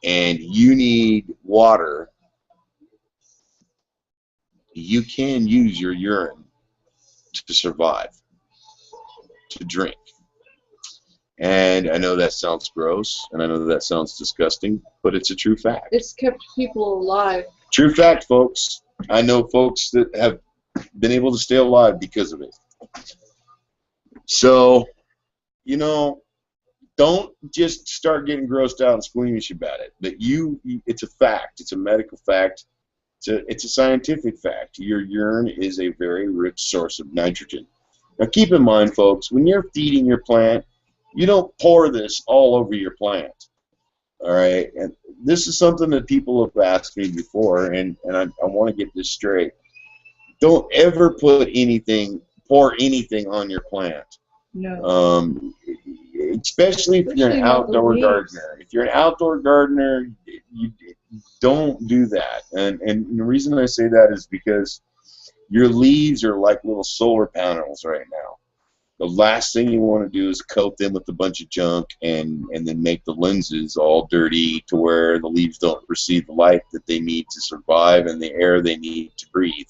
and you need water, you can use your urine to survive, to drink. And I know that sounds gross, and I know that sounds disgusting, but it's a true fact. It's kept people alive. True fact, folks. I know folks that have been able to stay alive because of it. So, don't just start getting grossed out and squeamish about it. But it's a fact. It's a medical fact. It's a scientific fact. Your urine is a very rich source of nitrogen. Now keep in mind, folks, when you're feeding your plant, you don't pour this all over your plant. All right? And this is something that people have asked me before, and I want to get this straight. Don't ever pour anything on your plant. No. Especially if you're an outdoor gardener. If you're an outdoor gardener, you don't do that. And the reason I say that is because your leaves are like little solar panels right now. The last thing you want to do is coat them with a bunch of junk and then make the lenses all dirty to where the leaves don't receive the light that they need to survive and the air they need to breathe.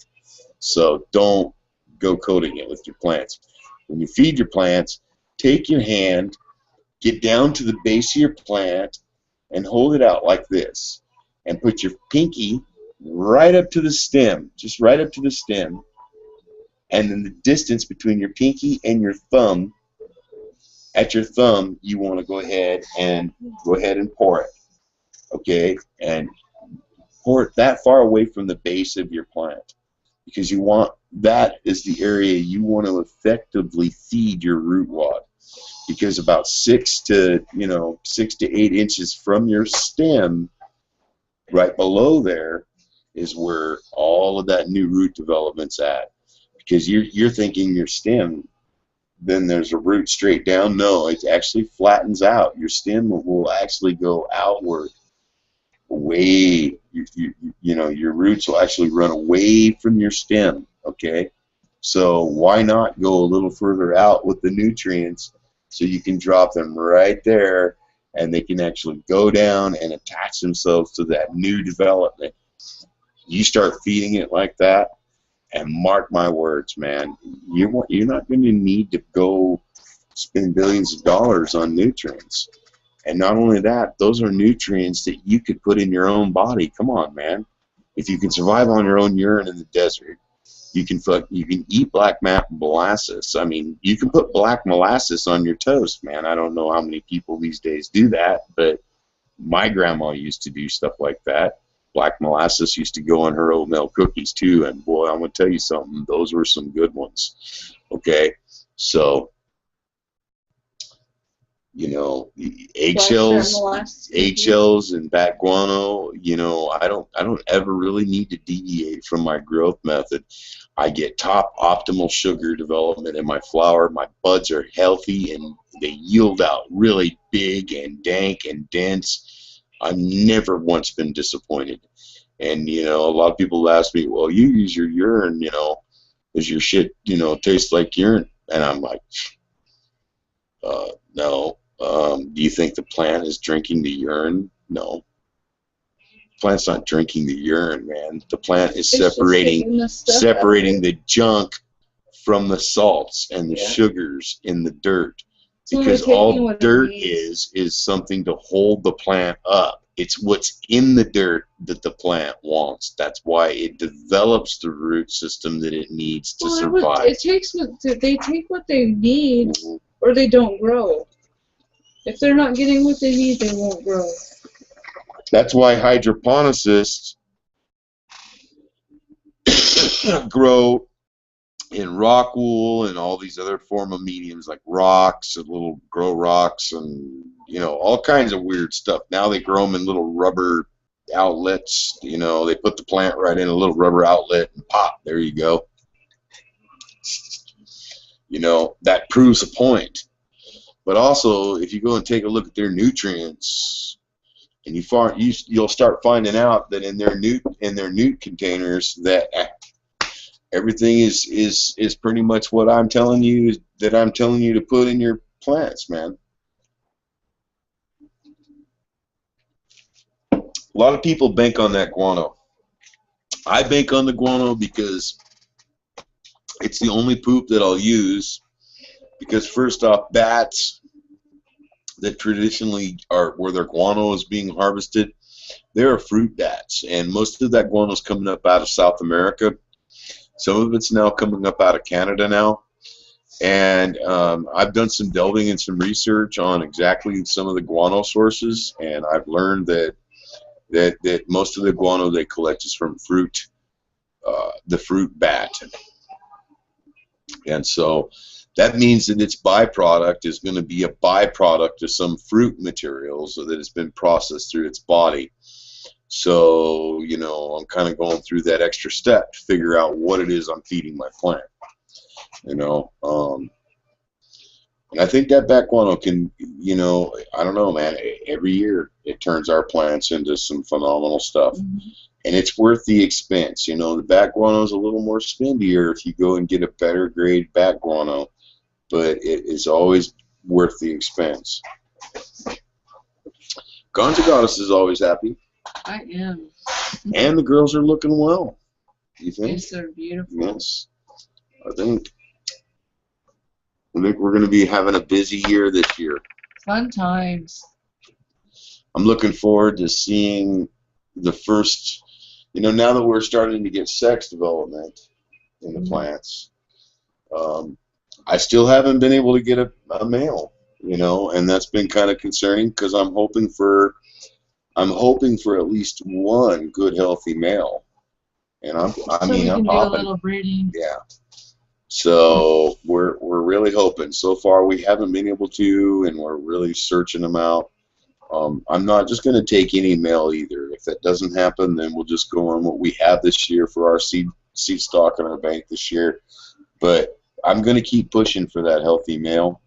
So don't go coating it with your plants. When you feed your plants, take your hand, get down to the base of your plant, and hold it out like this. And put your pinky right up to the stem, just right up to the stem. And then the distance between your pinky and your thumb, at your thumb, you want to go ahead and pour it. Okay? And pour it that far away from the base of your plant. Because that is the area you want to effectively feed your root wad. Because about 6 to 8 inches from your stem, right below there, is where all of that new root development's at. Because you're thinking your stem, then there's a root straight down. No, it actually flattens out. Your stem will actually go outward, way you know, your roots will actually run away from your stem. Okay, so why not go a little further out with the nutrients so you can drop them right there, and they can actually go down and attach themselves to that new development. You start feeding it like that, and mark my words, man, you're not going to need to go spend billions of dollars on nutrients. And not only that, those are nutrients that you could put in your own body. Come on, man. If you can survive on your own urine in the desert, you can eat black molasses. I mean, you can put black molasses on your toast, man. I don't know how many people these days do that, but my grandma used to do stuff like that. Black molasses used to go on her oatmeal cookies too, and boy, I'm gonna tell you something. Those were some good ones. Okay, so you know, eggshells and bat guano. You know, I don't ever really need to deviate from my growth method. I get top optimal sugar development in my flower. My buds are healthy and they yield out really big and dank and dense. I've never once been disappointed. And you know, a lot of people ask me, well, you use your urine, you know, does your shit, you know, taste like urine? And I'm like, no. Do you think the plant is drinking the urine? No. The plant's not drinking the urine, man. The plant is separating the junk from the salts and the sugars in the dirt. Because all dirt is something to hold the plant up. It's what's in the dirt that the plant wants. That's why it develops the root system that it needs to survive. They take what they need, or they don't grow. If they're not getting what they need, they won't grow. That's why hydroponicists grow in rock wool and all these other form of mediums like rocks and little grow rocks and, you know, all kinds of weird stuff. Now they grow them in little rubber outlets. You know, they put the plant right in a little rubber outlet and pop, there you go. You know, that proves a point. But also, if you go and take a look at their nutrients, and you'll start finding out that in their nut containers that everything is pretty much what I'm telling you to put in your plants, man. A lot of people bank on that guano. I bank on the guano because it's the only poop that I'll use. Because first off, bats that traditionally are where their guano is being harvested, they're fruit bats, and most of that guano is coming up out of South America. Some of it's now coming up out of Canada now, and I've done some delving and some research on exactly some of the guano sources, and I've learned that most of the guano they collect is from fruit, the fruit bat, and so that means that its byproduct is going to be a byproduct of some fruit materials that has been processed through its body. So, you know, I'm kind of going through that extra step to figure out what it is I'm feeding my plant. You know, and I think that bat guano can, you know, I don't know, man, every year it turns our plants into some phenomenal stuff. Mm-hmm. And it's worth the expense. You know, the bat guano is a little more spendier if you go and get a better grade bat guano, but it is always worth the expense. Ganja Goddess is always happy. I am. And the girls are looking well. You think? Yes, they're beautiful. Yes. I think we're going to be having a busy year this year. Fun times. I'm looking forward to seeing the first, you know, now that we're starting to get sex development in the plants. I still haven't been able to get a male, you know, and that's been kind of concerning because I'm hoping for at least one good healthy male, and I'm hopping. A little breeding. Yeah. So we're really hoping. So far we haven't been able to, and we're really searching them out. I'm not just going to take any male either. If that doesn't happen, then we'll just go on what we have this year for our seed stock in our bank this year. But I'm going to keep pushing for that healthy male.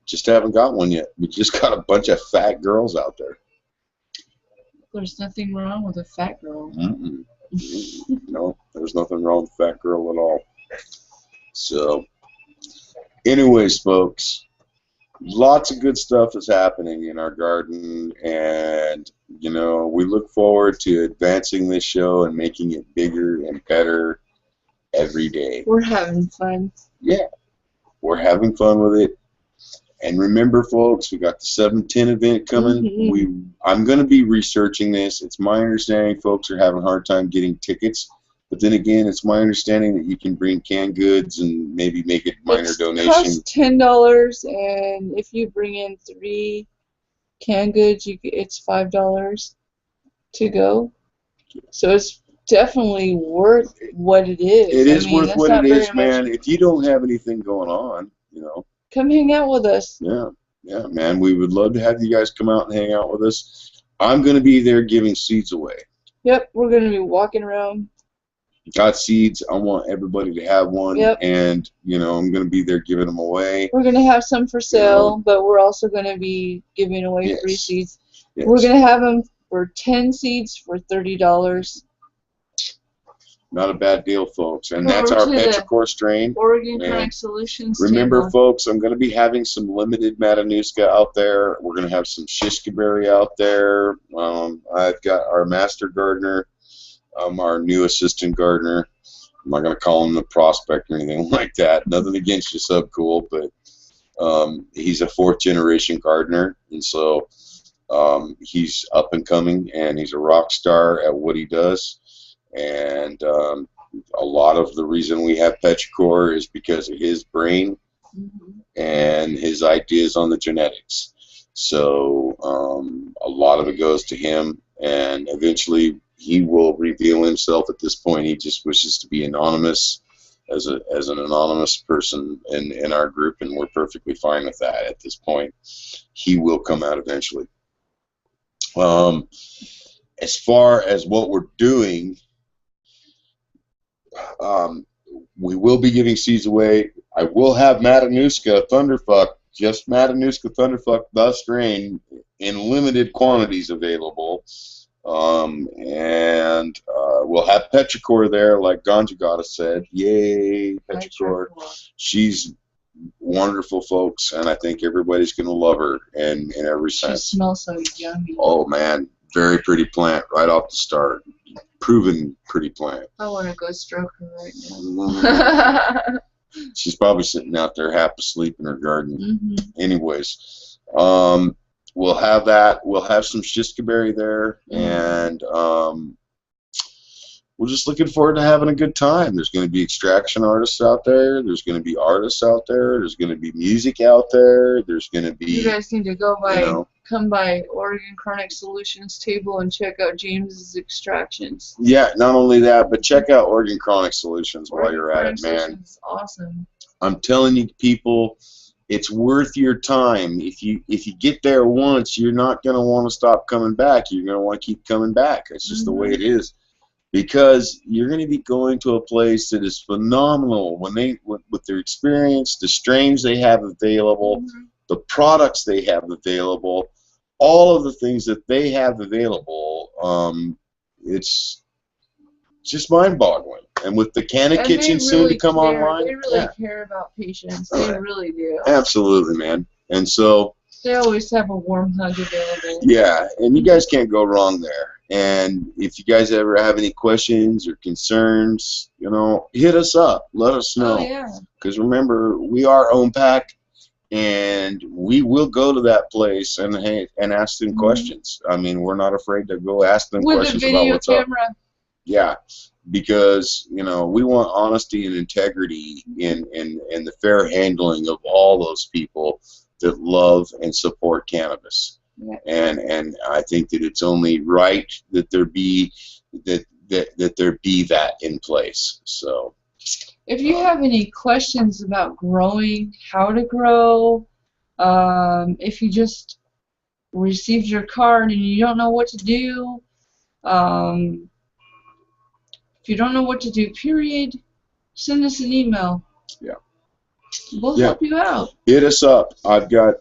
Just haven't got one yet. We just got a bunch of fat girls out there. There's nothing wrong with a fat girl. Mm-mm. No, there's nothing wrong with fat girl at all. So, anyways, folks, lots of good stuff is happening in our garden, and we look forward to advancing this show and making it bigger and better every day. We're having fun. Yeah, we're having fun with it. And remember, folks, we got the 710 event coming. Mm-hmm. I'm going to be researching this. It's my understanding folks are having a hard time getting tickets. But then again, it's my understanding that you can bring canned goods and maybe make a minor donation. It costs $10, and if you bring in 3 canned goods, it's $5 to go. So it's definitely worth what it is. It is worth what it is, man. If you don't have anything going on, come hang out with us. Yeah, man. We would love to have you guys come out and hang out with us. I'm going to be there giving seeds away. Yep, we're going to be walking around. Got seeds. I want everybody to have one. Yep. And, I'm going to be there giving them away. We're going to have some for sale, but we're also going to be giving away free seeds. Yes. We're going to have them for 10 seeds for $30. Not a bad deal, folks. And that's our petrichor strain. Oregon Chronic Solutions. Remember, folks, I'm going to be having some limited Matanuska out there. We're going to have some Shishkaberry out there. I've got our master gardener, our new assistant gardener. I'm not going to call him the prospect or anything like that. Nothing against you, Subcool, but he's a 4th-generation gardener, and so he's up and coming, and he's a rock star at what he does. And a lot of the reason we have petrichor is because of his brain and his ideas on the genetics. So a lot of it goes to him, and eventually he will reveal himself. At this point, he just wishes to be anonymous as an anonymous person in our group, and we're perfectly fine with that at this point. He will come out eventually. As far as what we're doing, we will be giving seeds away. I will have Matanuska Thunderfuck, just Matanuska Thunderfuck, the strain, in limited quantities available. And we'll have petrichor there, like Ganja Goddess said. Yay, petrichor. She's wonderful, folks, and I think everybody's going to love her in every sense. She smells so yummy. Oh, man. Very pretty plant right off the start. Proven pretty plant. I want to go stroke her right now. She's probably sitting out there half asleep in her garden. Anyways, we'll have that. We'll have some Shishkaberry there, and we're just looking forward to having a good time. There's going to be extraction artists out there. There's going to be artists out there. There's going to be music out there. There's going to be... You guys need to go by, come by Oregon Chronic Solutions table and check out James's extractions. Yeah, not only that, but check out Oregon Chronic Solutions while you're at it, man. Is awesome. I'm telling you, people, it's worth your time. If you get there once, you're not going to want to stop coming back. You're going to want to keep coming back. It's just the way it is. Because you're going to be going to a place that is phenomenal with their experience, the strains they have available, the products they have available, all of the things that they have available. It's just mind-boggling. And with the Canna Kitchen soon to come online, they really care about patients. They really do. Absolutely, man. And so they always have a warm hug available. Yeah, and you guys can't go wrong there. And if you guys ever have any questions or concerns, hit us up. Let us know. Oh, yeah. Because remember, we are OwnPack, and we will go to that place and ask them questions. I mean, we're not afraid to go ask them questions about what's up. Yeah, because we want honesty and integrity in the fair handling of all those people that love and support cannabis. Yeah. And I think that it's only right that there be that in place. So if you have any questions about growing, how to grow, if you just received your card and you don't know what to do, if you don't know what to do, period, send us an email. Yeah. We'll help you out. Hit us up. I've got,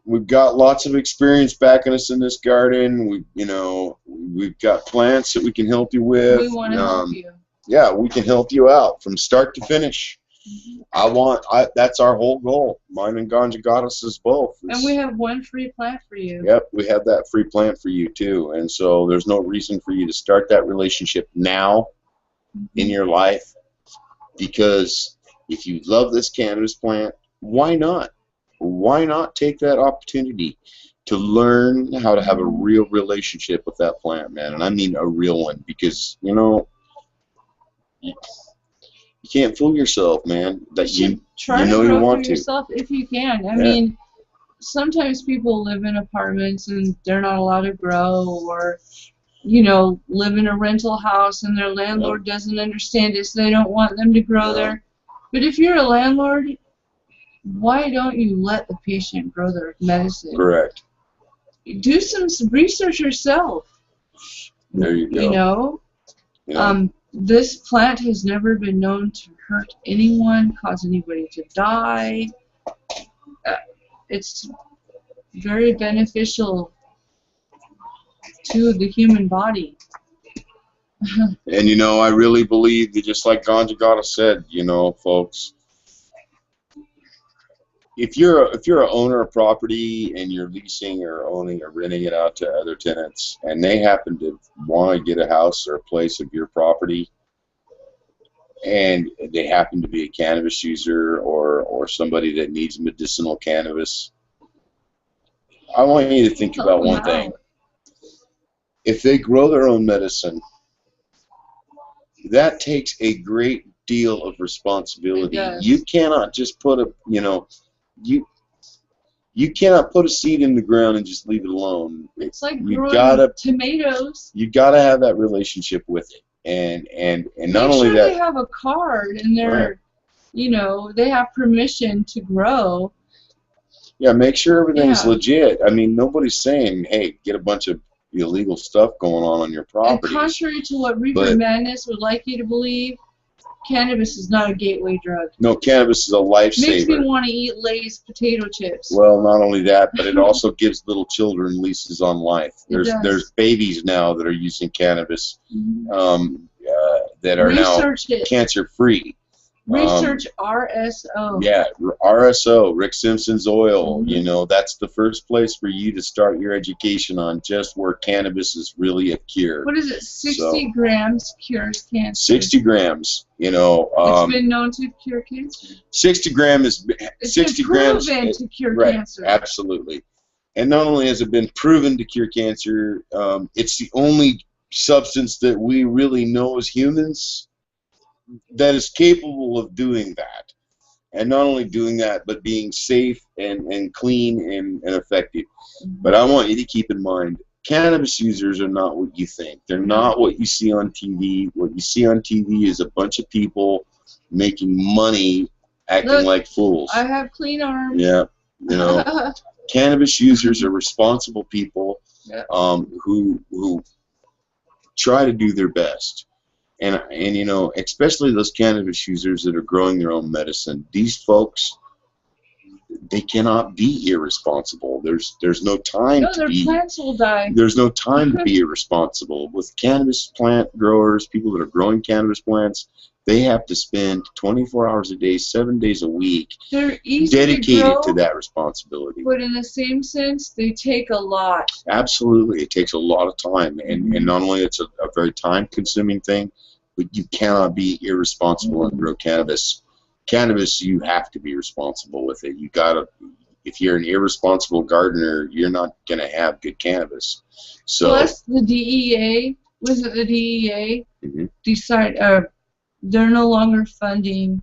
we've got lots of experience backing us in this garden. We've got plants that we can help you with. We want to help you. Yeah, we can help you out from start to finish. That's our whole goal. Mine and Ganja Goddesses both. And we have one free plant for you. Yep, we have that free plant for you too. And so there's no reason for you to start that relationship now in your life, because if you love this cannabis plant, why not? Why not take that opportunity to learn how to have a real relationship with that plant, man? And I mean a real one, because, you can't fool yourself, man. That you try know to grow you want for yourself if you can. I mean, sometimes people live in apartments and they're not allowed to grow, or live in a rental house and their landlord doesn't understand it, so they don't want them to grow there. But if you're a landlord, why don't you let the patient grow their medicine? Correct. Do some research yourself. There you go. This plant has never been known to hurt anyone, cause anybody to die. It's very beneficial to the human body. And I really believe that, just like Ganja Goddess said, folks, if you're an owner of property and you're leasing or owning or renting it out to other tenants, and they happen to want to get a house or a place of your property, and they happen to be a cannabis user or somebody that needs medicinal cannabis, I want you to think about one thing. If they grow their own medicine, that takes a great deal of responsibility. You cannot just put you cannot put a seed in the ground and just leave it alone. It's like growing tomatoes. You gotta have that relationship with it, and not only that, they have a card and they're, they have permission to grow. Yeah, make sure everything's legit. I mean, nobody's saying, hey, get a bunch of illegal stuff going on your property. And contrary to what Reaper Madness would like you to believe, cannabis is not a gateway drug. No, cannabis is a lifesaver. Makes me want to eat Lay's potato chips. Well, not only that, but it also gives little children leases on life. There's babies now that are using cannabis that are now cancer-free. Research RSO. Yeah, RSO, Rick Simpson's oil. That's the first place for you to start your education on just where cannabis is really a cure. What is it? 60 grams cures cancer. 60 grams. It's been known to cure cancer. 60 grams is 60 grams to cure cancer. Absolutely. And not only has it been proven to cure cancer, it's the only substance that we really know as humans that is capable of doing that. And not only doing that, but being safe and clean and effective. But I want you to keep in mind, cannabis users are not what you think. They're not what you see on TV. What you see on TV is a bunch of people making money acting like fools. I have clean arms. Yeah. Cannabis users are responsible people who try to do their best. And especially those cannabis users that are growing their own medicine, these folks, they cannot be irresponsible. There's no time to be. Their plants will die. There's no time to be irresponsible. With cannabis plant growers, people that are growing cannabis plants, they have to spend 24 hours a day, 7 days a week, dedicated to that responsibility. But in the same sense, they take a lot. Absolutely, it takes a lot of time, and not only it's a very time-consuming thing, but you cannot be irresponsible and grow cannabis. Cannabis, you have to be responsible with it. You gotta. If you're an irresponsible gardener, you're not gonna have good cannabis. So plus the DEA, was it the DEA? Decide they're no longer funding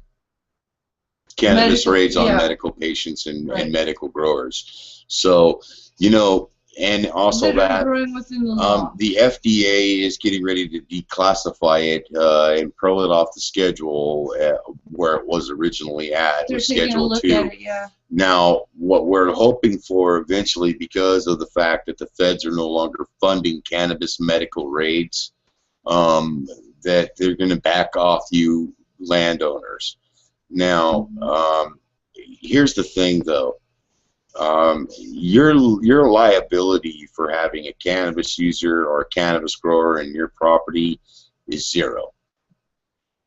cannabis raids on medical patients and medical growers. So and also that the FDA is getting ready to declassify it and pull it off the schedule where it was originally at, with Schedule 2. Now, what we're hoping for eventually, because of the fact that the feds are no longer funding cannabis medical raids, that they're going to back off you landowners. Now, here's the thing, though. Your liability for having a cannabis user or a cannabis grower in your property is zero.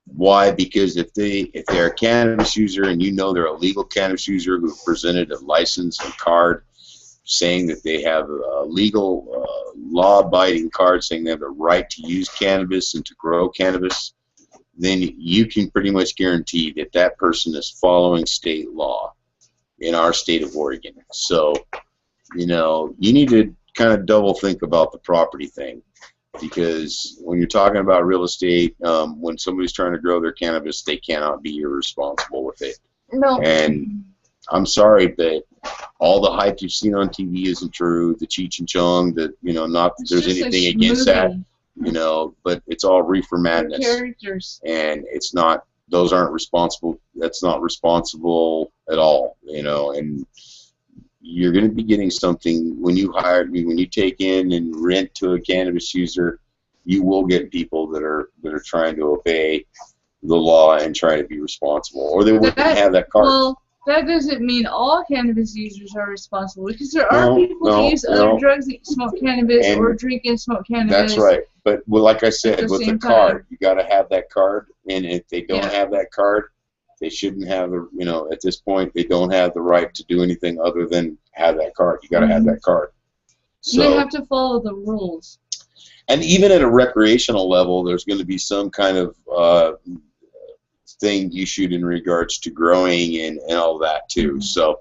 Why? Because if they're a cannabis user and you know they're a legal cannabis user who presented a license and card saying that they have a legal, law-abiding card saying they have the right to use cannabis and to grow cannabis, then you can pretty much guarantee that that person is following state law in our state of Oregon. So, you know, you need to kind of double think about the property thing, because when you're talking about real estate, when somebody's trying to grow their cannabis, they cannot be irresponsible with it. No. And I'm sorry, but all the hype you've seen on TV isn't true. The Cheech and Chong, that, you know, not that there's anything against that, you know, but it's all reefer madness. Characters. And it's not, those aren't responsible. That's not responsible at all, you know. And you're going to be getting something when you when you take in and rent to a cannabis user. You will get people that are trying to obey the law and try to be responsible, or they wouldn't have that card. Well, that doesn't mean all cannabis users are responsible, because there are people who use other drugs that smoke cannabis or drink and smoke cannabis. That's right. But well, like I said, with the card, you got to have that card, and if they don't have that card, they shouldn't have the, you know, at this point, they don't have the right to do anything other than have that card. You got to have that card. So they have to follow the rules. And even at a recreational level, there's going to be some kind of thing issued in regards to growing and all that too. So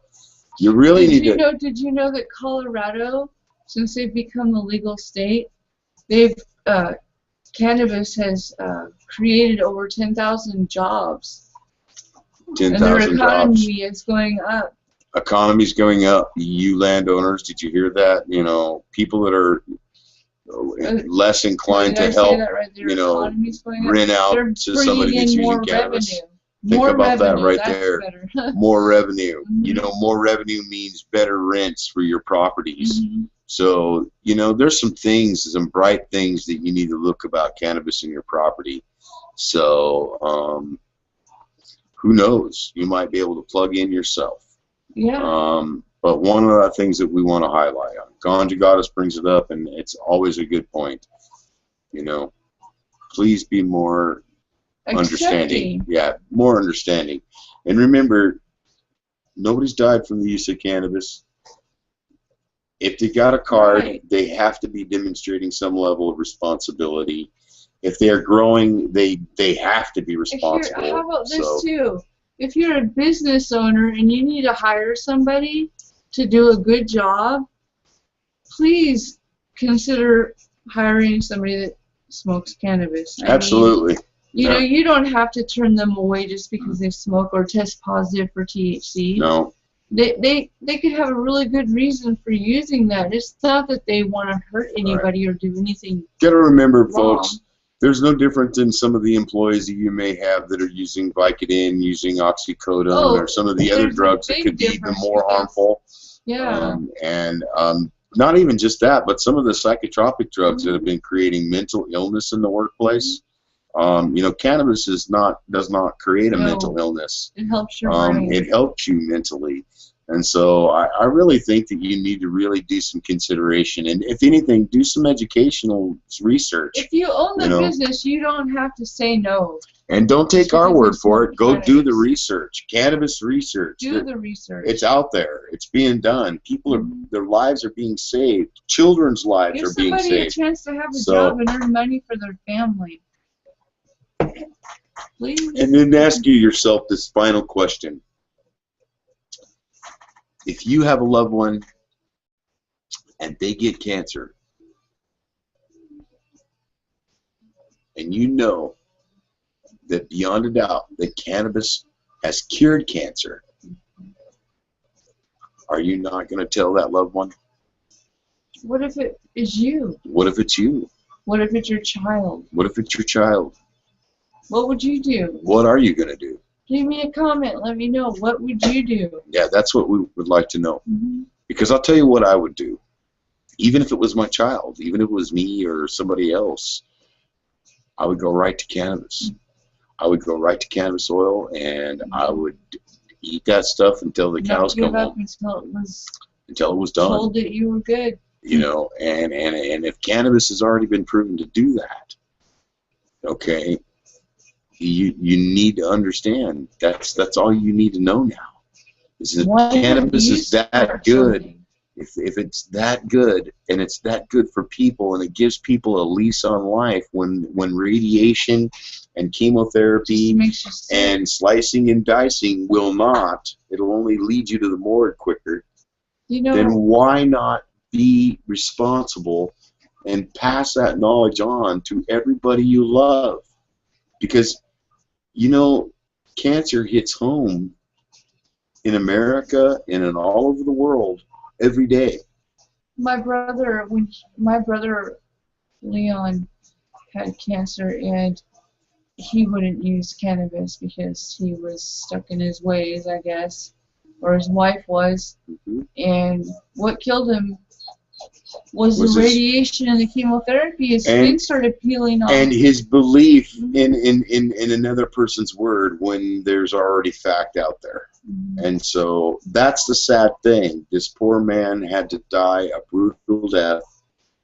you really need to. Did you know that Colorado, since they've become the legal state, they've cannabis has created over 10,000 jobs. 10,000 jobs. And their economy is going up. Economy's going up. You landowners, did you hear that? You know, people that are less inclined to help, you know, rent out to somebody that's using cannabis. Think about that right there. More revenue. You know, more revenue means better rents for your properties. So, you know, there's some things, some bright things that you need to look about cannabis in your property. So, who knows? You might be able to plug in yourself. Yeah. But one of the things that we want to highlight, Ganja Goddess brings it up, and it's always a good point. You know, please be more understanding. Yeah, more understanding. And remember, nobody's died from the use of cannabis. If they got a card, they have to be demonstrating some level of responsibility. If they're growing, they have to be responsible. How about this too? If you're a business owner and you need to hire somebody to do a good job, please consider hiring somebody that smokes cannabis. Absolutely. You know, you don't have to turn them away just because they smoke or test positive for THC. No. They could have a really good reason for using that. It's not that they want to hurt anybody or do anything. Got to remember, folks, there's no difference in some of the employees that you may have that are using Vicodin, using oxycodone, or some of the other drugs that could be even more harmful. Yeah. And not even just that, but some of the psychotropic drugs that have been creating mental illness in the workplace. You know, cannabis does not create a mental illness. It helps your brain. It helps you mentally. And so I really think that you need to really do some consideration, and if anything, do some educational research. If you own the business, you don't have to say no. And don't take our word for it. Go do the research. Cannabis research. Do the research. It's out there. It's being done. People are, their lives are being saved. Children's lives are being saved. Give somebody a chance to have a job and earn money for their family. Please. And then ask yourself this final question. If you have a loved one and they get cancer, and you know that beyond a doubt that cannabis has cured cancer, are you not going to tell that loved one? What if it is you? What if it's you? What if it's your child? What if it's your child? What would you do? What are you going to do? Leave me a comment. Let me know. What would you do? Yeah, that's what we would like to know. Because I'll tell you what I would do. Even if it was my child, even if it was me or somebody else, I would go right to cannabis. I would go right to cannabis oil, and I would eat that stuff until the cows come Not home. give up Until it was done. Told that you were good. You know, and if cannabis has already been proven to do that, okay, you need to understand that's all you need to know now. Is that cannabis is that good? If it's that good, and it's that good for people, and it gives people a lease on life when radiation and chemotherapy and slicing and dicing will not, it'll only lead you to the morgue quicker. Then why not be responsible and pass that knowledge on to everybody you love? Because, you know, cancer hits home in America and in all over the world every day. My brother Leon had cancer, and he wouldn't use cannabis because he was stuck in his ways, I guess, or his wife was. And what killed him was the radiation and the chemotherapy. His skin started peeling off. And his belief in another person's word when there's already fact out there. And so that's the sad thing. This poor man had to die a brutal death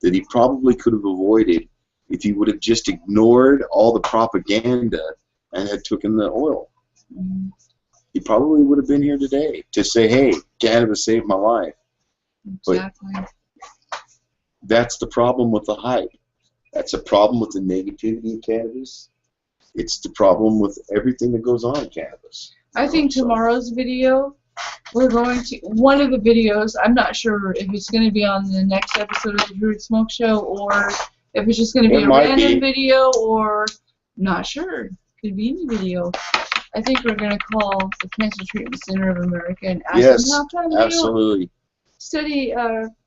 that he probably could have avoided if he would have just ignored all the propaganda and had taken the oil. He probably would have been here today to say, hey, cannabis saved my life. Exactly. But that's the problem with the hype. That's a problem with the negativity of cannabis. It's the problem with everything that goes on in cannabis. I think tomorrow's video, we're going to, one of the videos, I'm not sure if it's going to be on the next episode of the Druid Smoke Show, or if it's just going to be a random video, or not sure. Could be any video. I think we're going to call the Cancer Treatment Center of America and ask them how come they don't study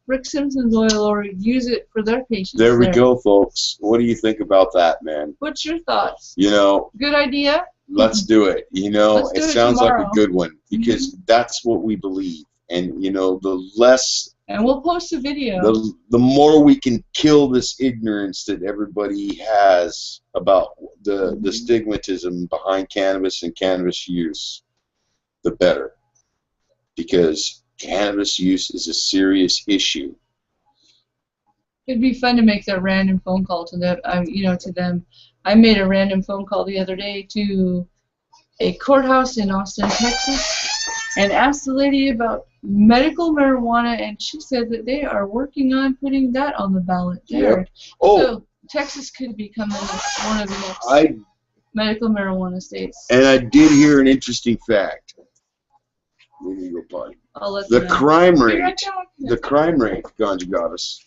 Rick Simpson's oil or use it for their patients. There we go, folks. What do you think about that, man? What's your thoughts? You know, good idea? Let's do it. You know, it sounds like a good one because that's what we believe. And, you know, the less... And we'll post a video. The more we can kill this ignorance that everybody has about the stigmatism behind cannabis and cannabis use, the better. Because cannabis use is a serious issue. It'd be fun to make that random phone call to them. To them. I made a random phone call the other day to a courthouse in Austin, Texas, and asked the lady about medical marijuana, and she said that they are working on putting that on the ballot there. So Texas could become one of the next medical marijuana states. And I did hear an interesting fact. The crime rate, Ganja Goddess,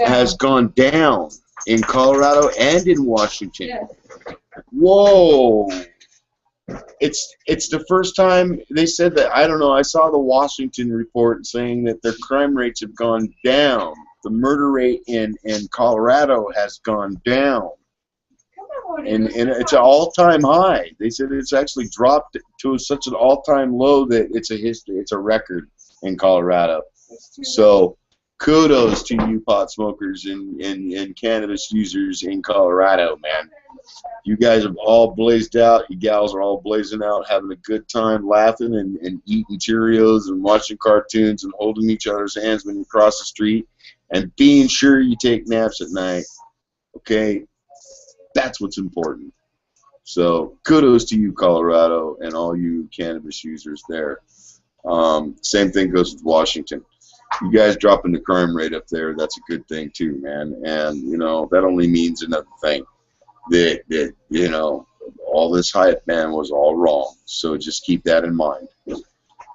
has gone down in Colorado and in Washington. Yes. Whoa! It's the first time they said that. I don't know. I saw the Washington report saying that their crime rates have gone down. The murder rate in Colorado has gone down. And it's an all-time high. They said it's actually dropped to such an all-time low that it's a record in Colorado. So kudos to you pot smokers and cannabis users in Colorado, man. You guys have all blazed out. You gals are all blazing out, having a good time, laughing and eating Cheerios and watching cartoons and holding each other's hands when you cross the street and being sure you take naps at night. Okay? That's what's important. So kudos to you, Colorado, and all you cannabis users there. Same thing goes with Washington. You guys dropping the crime rate up there, that's a good thing too, man. And, you know, that only means another thing. That you know, all this hype, man, was all wrong. So just keep that in mind. You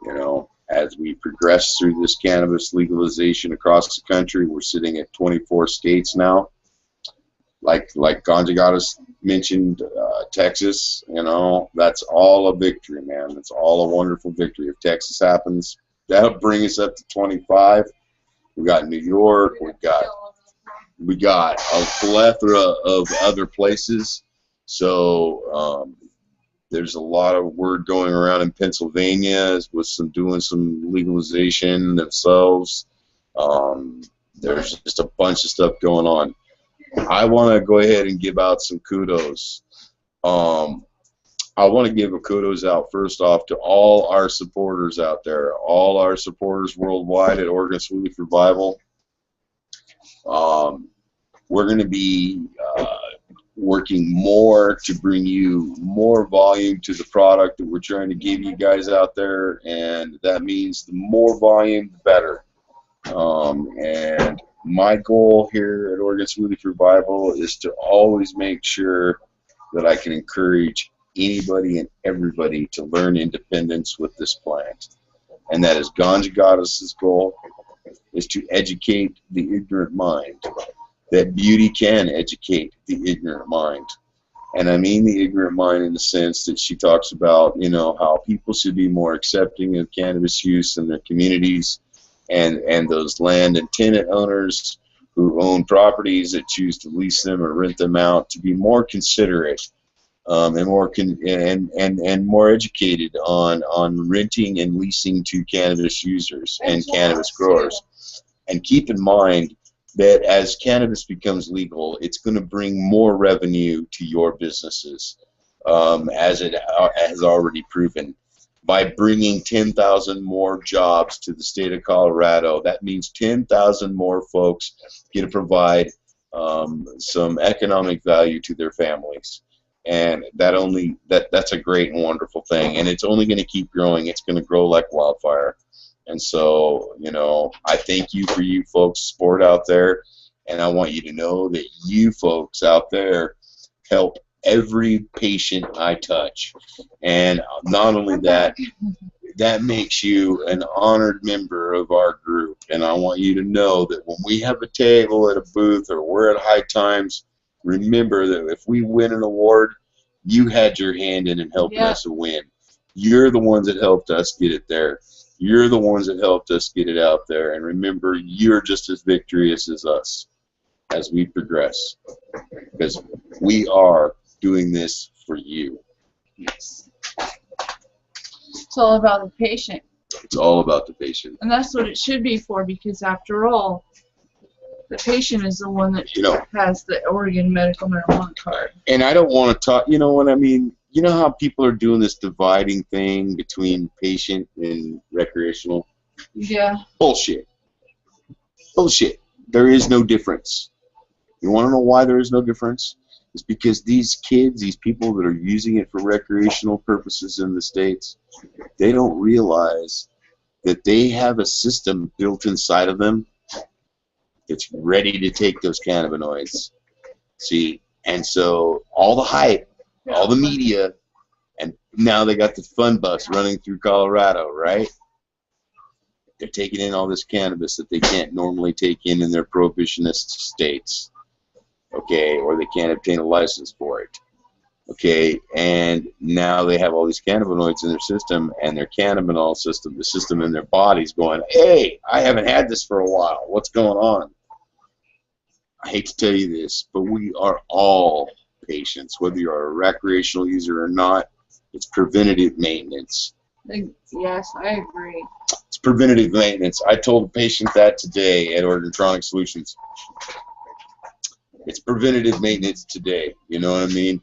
know, as we progress through this cannabis legalization across the country, we're sitting at 24 states now. Like Ganja Goddess mentioned, Texas, you know, that's all a victory, man. It's all a wonderful victory. If Texas happens, that'll bring us up to 25. We got New York, we got a plethora of other places. So there's a lot of word going around in Pennsylvania with doing some legalization themselves. There's just a bunch of stuff going on. I want to go ahead and give out some kudos. I want to give a kudos out first off to all our supporters out there, all our supporters worldwide at Oregon Smooth Leaf Revival. We're going to be working more to bring you more volume to the product that we're trying to give you guys out there, and that means the more volume, the better. And my goal here at Oregon Smooth Leaf Revival is to always make sure that I can encourage anybody and everybody to learn independence with this plant. And that is Ganja Goddess's goal, is to educate the ignorant mind. That beauty can educate the ignorant mind. And I mean the ignorant mind in the sense that she talks about, you know, how people should be more accepting of cannabis use in their communities, and those land and tenant owners who own properties that choose to lease them or rent them out to be more considerate and more educated on renting and leasing to cannabis users and cannabis growers. And keep in mind that as cannabis becomes legal, it's going to bring more revenue to your businesses, as it has already proven. By bringing 10,000 more jobs to the state of Colorado, that means 10,000 more folks get to provide some economic value to their families. And that's a great and wonderful thing. And it's only going to keep growing. It's going to grow like wildfire. And so, you know, I thank you for you folks' support out there. And I want you to know that you folks out there help every patient I touch. And not only that, that makes you an honored member of our group. And I want you to know that when we have a table at a booth or we're at High Times, remember that if we win an award, you had your hand in and helping us to win. You're the ones that helped us get it there. You're the ones that helped us get it out there. And remember, you're just as victorious as us as we progress, because we are doing this for you. Yes. It's all about the patient. It's all about the patient. And that's what it should be for, because after all, the patient is the one that has the Oregon medical marijuana card. And I don't want to talk, you know what I mean? You know how people are doing this dividing thing between patient and recreational? Yeah. Bullshit. Bullshit. There is no difference. You want to know why there is no difference? It's because these kids, these people that are using it for recreational purposes in the States, they don't realize that they have a system built inside of them that's ready to take those cannabinoids. See? And so all the hype, all the media, and now they got the fun bus running through Colorado, right? They're taking in all this cannabis that they can't normally take in their prohibitionist states. Okay, or they can't obtain a license for it. Okay, and now they have all these cannabinoids in their system, and their cannabinol system, the system in their body's going, hey, I haven't had this for a while. What's going on? I hate to tell you this, but we are all patients, whether you're a recreational user or not. It's preventative maintenance. Yes, I agree. It's preventative maintenance. I told a patient that today at Oregon Chronic Solutions. It's preventative maintenance today. You know what I mean?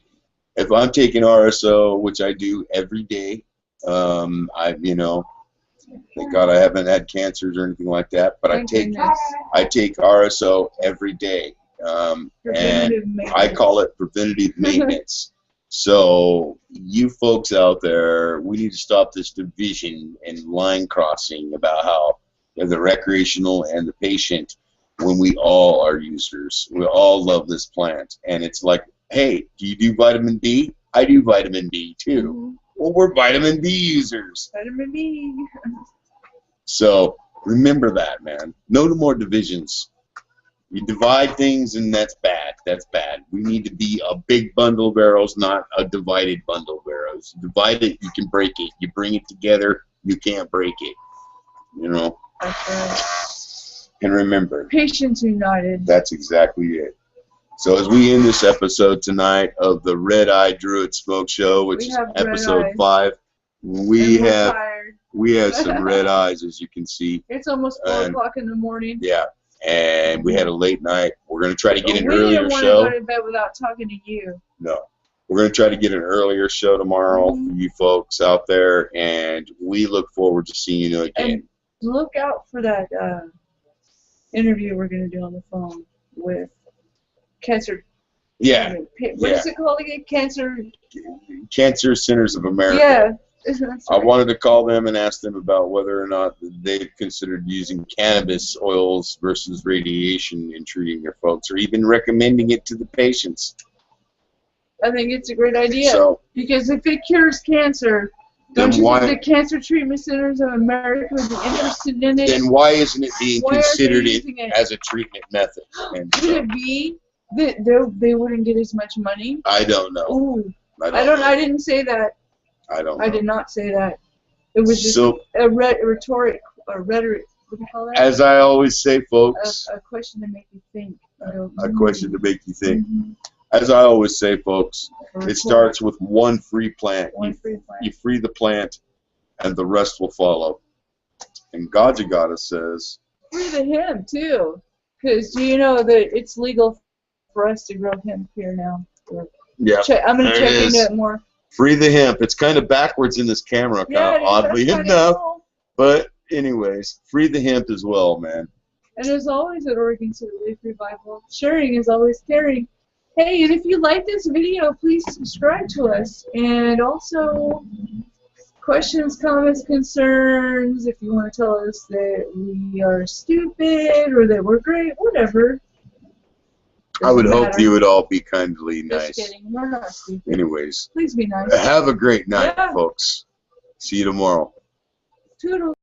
If I'm taking RSO, which I do every day, thank God I haven't had cancers or anything like that, but I take RSO every day, and I call it preventative maintenance. So you folks out there, we need to stop this division and line crossing about how the recreational and the patient, when we all are users. We all love this plant. And it's like, hey, do you do vitamin D? I do vitamin D too. Mm-hmm. Well, we're vitamin D users. Vitamin D. So remember that, man. No more divisions. You divide things, and that's bad. That's bad. We need to be a big bundle of arrows, not a divided bundle of arrows. You divide it, you can break it. You bring it together, you can't break it. You know? That's right. And remember, Patients United. That's exactly it. So as we end this episode tonight of the Red Eye Druid Smoke Show, which is episode 5, we have some red eyes, as you can see. It's almost 4 o'clock in the morning. Yeah, and we had a late night. We're going to try to get an earlier show. We didn't want to go to bed without talking to you. No. We're going to try to get an earlier show tomorrow for you folks out there, and we look forward to seeing you again. And look out for that interview we're going to do on the phone with cancer. Yeah. What is it called again? Cancer Centers of America. Yeah. Right. I wanted to call them and ask them about whether or not they've considered using cannabis oils versus radiation in treating their folks, or even recommending it to the patients. I think it's a great idea. So, because if it cures cancer, don't you think the Cancer Treatment Centers of America would be interested in it? Then why isn't it being considered as a treatment method? And could it be that they wouldn't get as much money? I don't know. Ooh. I didn't say that. I don't know. I did not say that. It was just a rhetoric, or rhetoric. What do you call that? As I always say, folks. A question to make you think. A question to make you think. As I always say, folks, it starts with one free plant. You free the plant, and the rest will follow. And Gajagata says, free the hemp, too. Because do you know that it's legal for us to grow hemp here now? Yeah. I'm going to check into it more. Free the hemp. It's kind of backwards in this camera, oddly enough. But anyways, free the hemp as well, man. And as always at Oregon City Leaf Revival, sharing is always caring. Hey, and if you like this video, please subscribe to us. And also, questions, comments, concerns, if you want to tell us that we are stupid or that we're great, whatever. I would hope you would all be kindly nice. Just kidding. We're not stupid. Anyways. Please be nice. Have a great night, folks. See you tomorrow. Toodles.